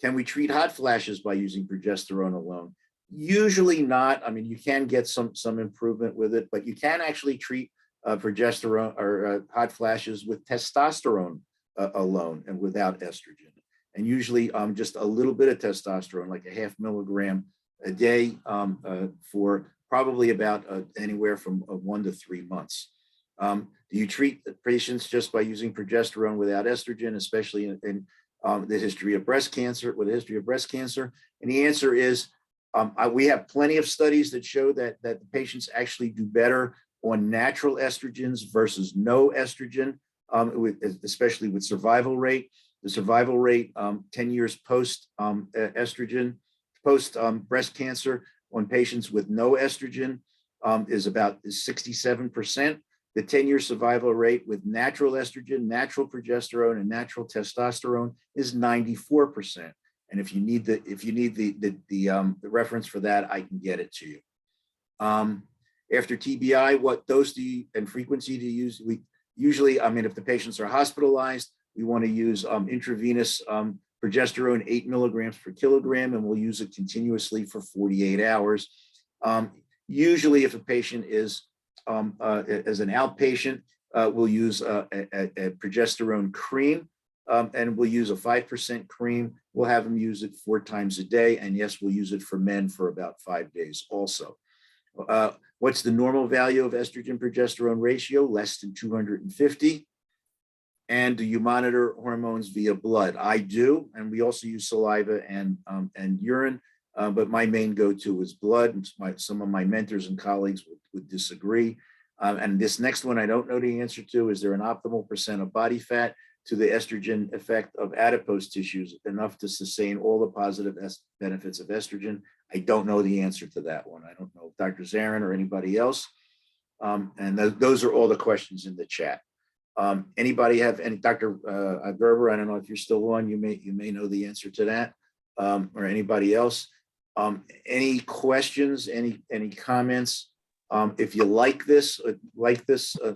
Can we treat hot flashes by using progesterone alone? Usually not. I mean, you can get some improvement with it, but you can actually treat progesterone or hot flashes with testosterone alone and without estrogen. And usually just a little bit of testosterone, like a 0.5 milligram a day for probably about anywhere from 1 to 3 months. Do you treat patients just by using progesterone without estrogen, especially in the history of breast cancer, with a history of breast cancer? And the answer is, we have plenty of studies that show that the patients actually do better on natural estrogens versus no estrogen, especially with survival rate. The survival rate 10 years post estrogen, post breast cancer on patients with no estrogen is about 67%. The 10-year survival rate with natural estrogen, natural progesterone, and natural testosterone is 94%. And if you need the reference for that, I can get it to you. After TBI, what dose do you and frequency do you use? We usually, I mean, if the patients are hospitalized, we want to use intravenous progesterone 8 milligrams per kilogram, and we'll use it continuously for 48 hours. Usually, if a patient is as an outpatient, we'll use a progesterone cream, and we'll use a 5% cream. We'll have them use it 4 times a day. And yes, we'll use it for men for about 5 days also. What's the normal value of estrogen progesterone ratio? Less than 250. And do you monitor hormones via blood? I do, and we also use saliva and urine. But my main go-to is blood. And some of my mentors and colleagues would disagree. And this next one, I don't know the answer to. Is there an optimal percent of body fat to the estrogen effect of adipose tissues enough to sustain all the positive benefits of estrogen? I don't know the answer to that one. I don't know if Dr. Zarin or anybody else. And those are all the questions in the chat. Anybody have any, Dr. Gerber, I don't know if you're still on, you may know the answer to that, or anybody else. Any questions, any comments? If you like this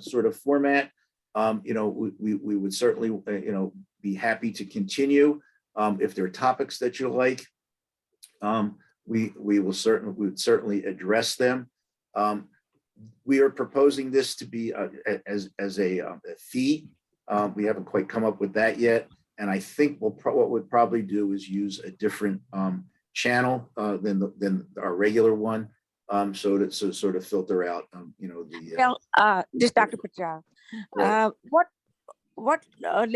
sort of format, you know, we would certainly, you know, be happy to continue. If there are topics that you like, we would certainly address them. We are proposing this to be as a fee. We haven't quite come up with that yet, and I think what we'll probably do is use a different channel than our regular one, so to sort of filter out, you know, the. Well, just Dr. Patel, Right. what blood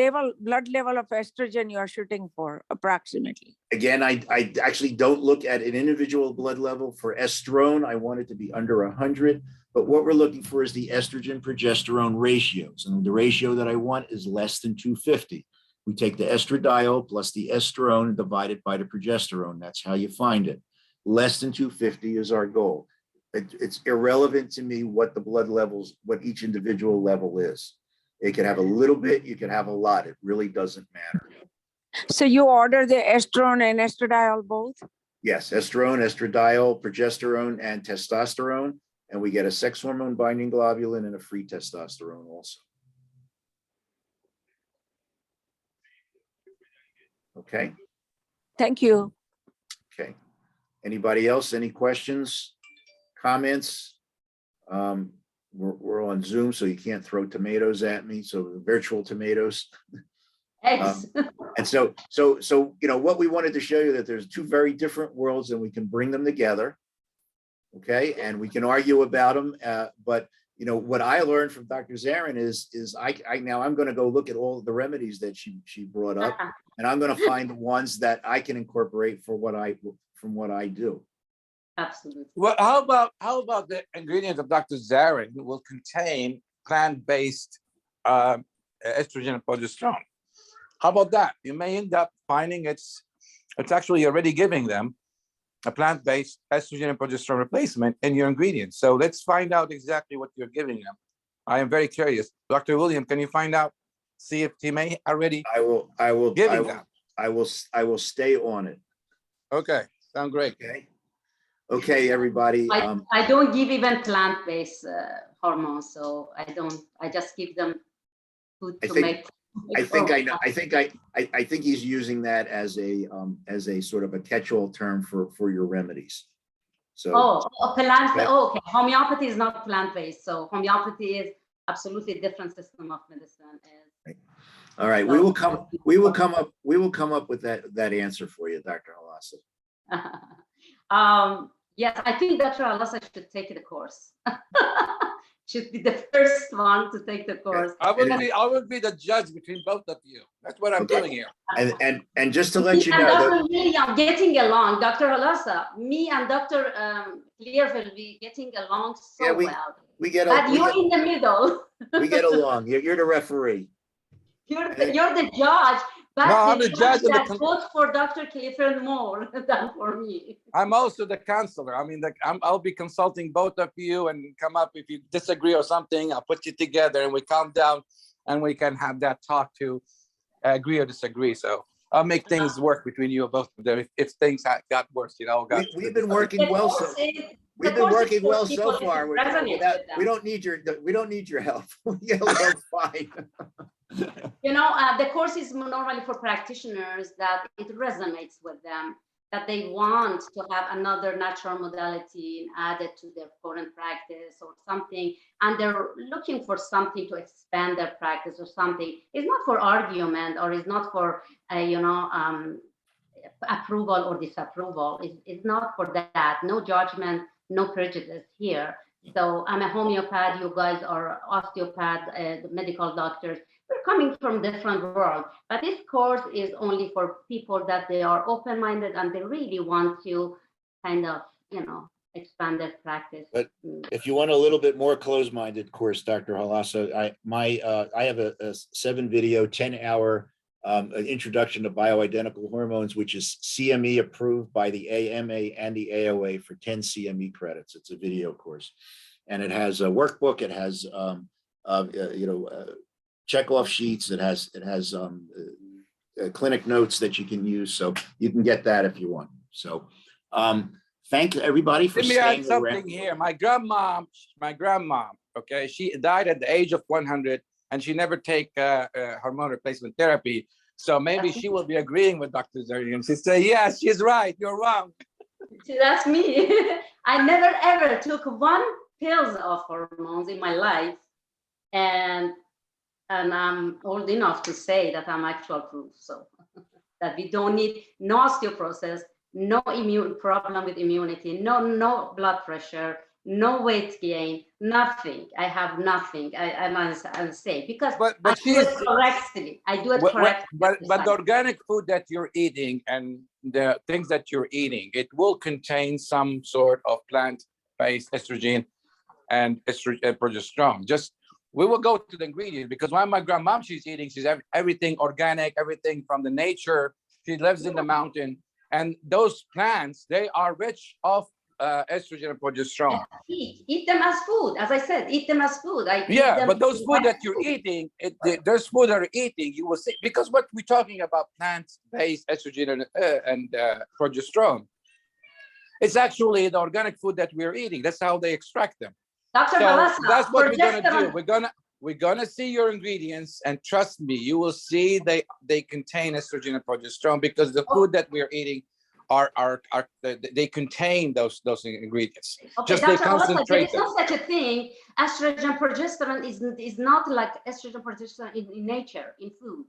level of estrogen you are shooting for approximately? Again, I actually don't look at an individual blood level. For estrone, I want it to be under 100. But what we're looking for is the estrogen progesterone ratios. And the ratio that I want is less than 250. We take the estradiol plus the estrone divided by the progesterone. That's how you find it. Less than 250 is our goal. It's irrelevant to me what the blood levels, what each individual level is. It could have a little bit, you could have a lot. It really doesn't matter. So you order the estrone and estradiol both? Yes, estrone, estradiol, progesterone, and testosterone. And we get a sex hormone binding globulin and a free testosterone also. Okay. Thank you. Okay. Anybody else? Any questions, comments? We're on Zoom, so you can't throw tomatoes at me. So virtual tomatoes. Eggs. And so, you know, what we wanted to show you that there's two very different worlds and we can bring them together. Okay. And we can argue about them. But, you know, what I learned from Dr. Zarin is now I'm going to go look at all of the remedies that she brought up, and I'm going to find the ones that I can incorporate from what I do. Absolutely. Well, how about the ingredients of Dr. Zarin will contain plant-based estrogen and progesterone? How about that? You may end up finding it's actually already giving them a plant-based estrogen and progesterone replacement in your ingredients. So let's find out exactly what you're giving them. I am very curious. Dr. William, can you find out, see if he may already I will stay on it. Okay, sound great. Okay, everybody. I don't give even plant-based hormones, so I just give them food to make. I think he's using that as a sort of a catch-all term for your remedies. So Plant. Okay, homeopathy is not plant-based, so homeopathy is absolutely a different system of medicine. Right. All right, we will come up with that answer for you, Dr. Halassa. Yes, I think Dr. Halassa should take the course. Should be the first one to take the course. I will be the judge between both of you. That's what I'm doing here. And just to let you know, Dr. William getting along, Dr. Halassa, me and Dr. Clearfield, we getting along so well. But you're in the middle. We get along. You're the referee. You're the judge. But no, I'm the judge that votes for Dr. Clearfield more than for me. I'm also the counselor. I mean, I'll be consulting both of you and come up if you disagree or something. I'll put you together and we calm down and we can have that talk to agree or disagree. So I'll make things work between you both of them. If things got worse, you know. We've been working well. We've been working well so far. We don't need your help. We get along fine. You know, the course is normally for practitioners that it resonates with them, that they want to have another natural modality added to their current practice or something, and they're looking for something to expand their practice or something. It's not for argument or it's not for, approval or disapproval. It's not for that. No judgment, no prejudice here. So I'm a homeopath, you guys are osteopath, medical doctors. We're coming from different worlds, but this course is only for people that they are open-minded and they really want to kind of, expand their practice. But if you want a little bit more closed-minded course, Dr. Halassa, I have a 7-video, 10-hour introduction to bioidentical hormones, which is CME approved by the AMA and the AOA for 10 CME credits. It's a video course, and it has a workbook. It has check-off sheets. It has clinic notes that you can use, so you can get that if you want. So thank everybody for staying around. Let me add something here. My grandmom, okay, she died at the age of 100 and she never take hormone replacement therapy. So maybe she will be agreeing with Dr. Zarin. She say, yes, she's right, you're wrong. That's me. I never ever took one pills of hormones in my life, and I'm old enough to say that I'm actual proof. So that we don't need no osteoporosis, no immune problem with immunity, no blood pressure, no weight gain, nothing. I have nothing. I must say, because But I do it she's correctly. I do it But, correctly. but the organic food that you're eating and the things that you're eating, it will contain some sort of plant-based estrogen and progesterone. Just we will go to the ingredients because when my grandmom she's eating, she's everything organic, everything from the nature. She lives in the mountain, and those plants they are rich of estrogen and progesterone. Eat them as food. As I said, eat them as food. I eat Yeah, them but those food that as you're food. eating, those food that are eating, you will see because what we're talking about plant-based estrogen and progesterone, it's actually the organic food that we're eating. That's how they extract them. Dr. So Halasa, that's what we're gonna do. progesterone. We're gonna see your ingredients, and trust me, you will see they contain estrogen and progesterone because the food that we're eating they contain those ingredients. Okay, Just they Dr. Halasa, there concentrate is them. no such a thing. Estrogen progesterone is not like estrogen progesterone in nature, in food.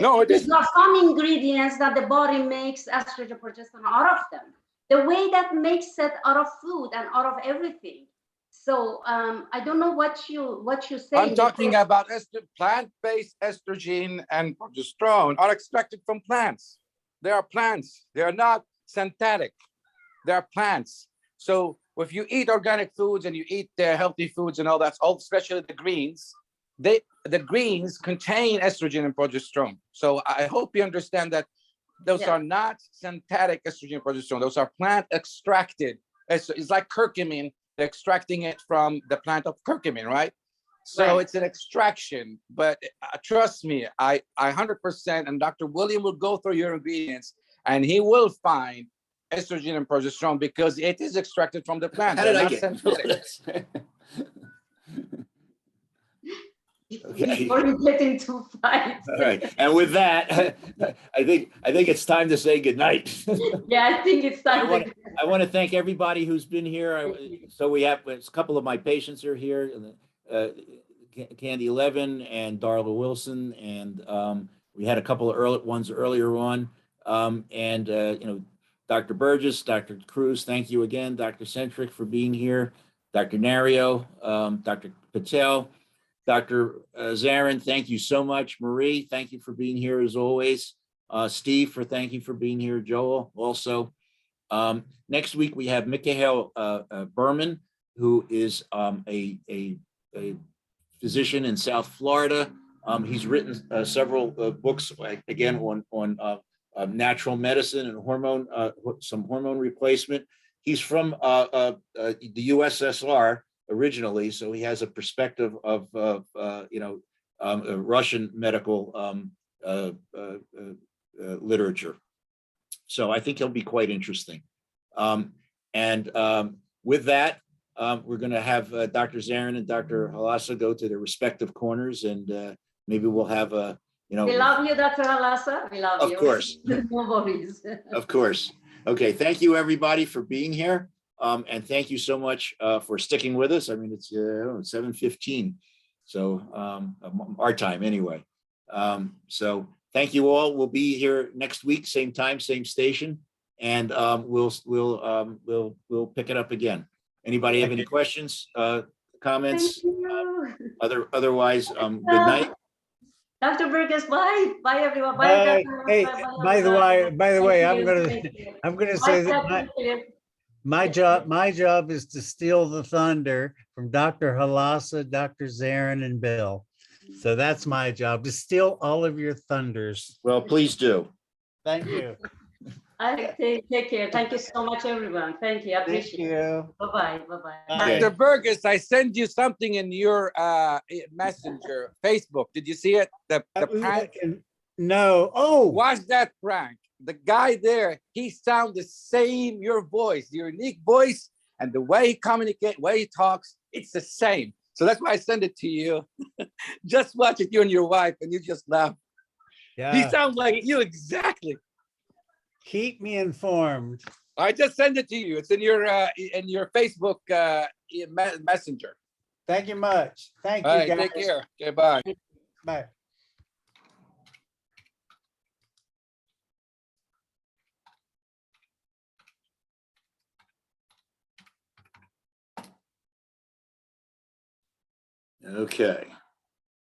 No, it There is. are some ingredients that the body makes estrogen progesterone out of them. The way that makes it out of food and out of everything. So I don't know what you say. I'm talking about plant-based estrogen and progesterone are extracted from plants. They are plants. They are not synthetic. They are plants. So if you eat organic foods and you eat healthy foods and all that, especially the greens, the greens contain estrogen and progesterone. So I hope you understand that those are not synthetic estrogen and progesterone. Those are plant extracted. It's like curcumin. They're extracting it from the plant of curcumin, right? So it's an extraction, but trust me, I 100%, and Dr. William will go through your ingredients and he will find estrogen and progesterone because it is extracted from the plant. How did They're I not get synthetic. Okay. Before we get into fights. All right. And with that, I think it's time to say goodnight. Yeah, I think it's time. I want to thank everybody who's been here. So we have a couple of my patients are here, Candy Levin and Darla Wilson, and we had a couple of early ones earlier on. Dr. Burgess, Dr. Cruz, thank you again. Dr. Centric for being here. Dr. Nario, Dr. Patel, Dr. Zarin, thank you so much. Marie, thank you for being here as always. Steve, thank you for being here. Joel, also. Next week we have Mikhail Berman, who is a physician in South Florida. He's written several books, again, on natural medicine and some hormone replacement. He's from the USSR originally, so he has a perspective of Russian medical literature. So I think he'll be quite interesting. With that, we're going to have Dr. Zarin and Dr. Halasa go to their respective corners, and maybe we'll have a, We love you, Dr. Halasa. We love you. Of course. No worries. Of course. Okay. Thank you, everybody, for being here. And thank you so much for sticking with us. I mean, it's 7:15, so our time anyway. So thank you all. We'll be here next week, same time, same station, and we'll pick it up again. Anybody have any questions, comments? Otherwise, good night. Dr. Burgess, bye. Bye, everyone. Bye. Dr. Hey, Bye, by the way, Thank I'm you. gonna say Bye, that Dr. Philip. my job is to steal the thunder from Dr. Halasa, Dr. Zarin, and Bill. So that's my job, to steal all of your thunders. Well, please do. Thank you. Take care. Thank you so much, everyone. Thank you. I Thank appreciate it. you. Bye-bye. Bye-bye. Okay. Dr. Burgess, I sent you something in your messenger, Facebook. Did you see it? The prank? No. Oh, Watch that prank. The guy there, he sounds the same, your voice, your unique voice, and the way he communicates, way he talks, it's the same. So that's why I sent it to you. Just watch it, you and your wife, and you just laugh. yeah. He sounds like you exactly. Keep me informed. I just sent it to you. It's in your Facebook messenger. Thank you much. Thank you, All right, guys. take care. Okay, bye. Bye. Okay.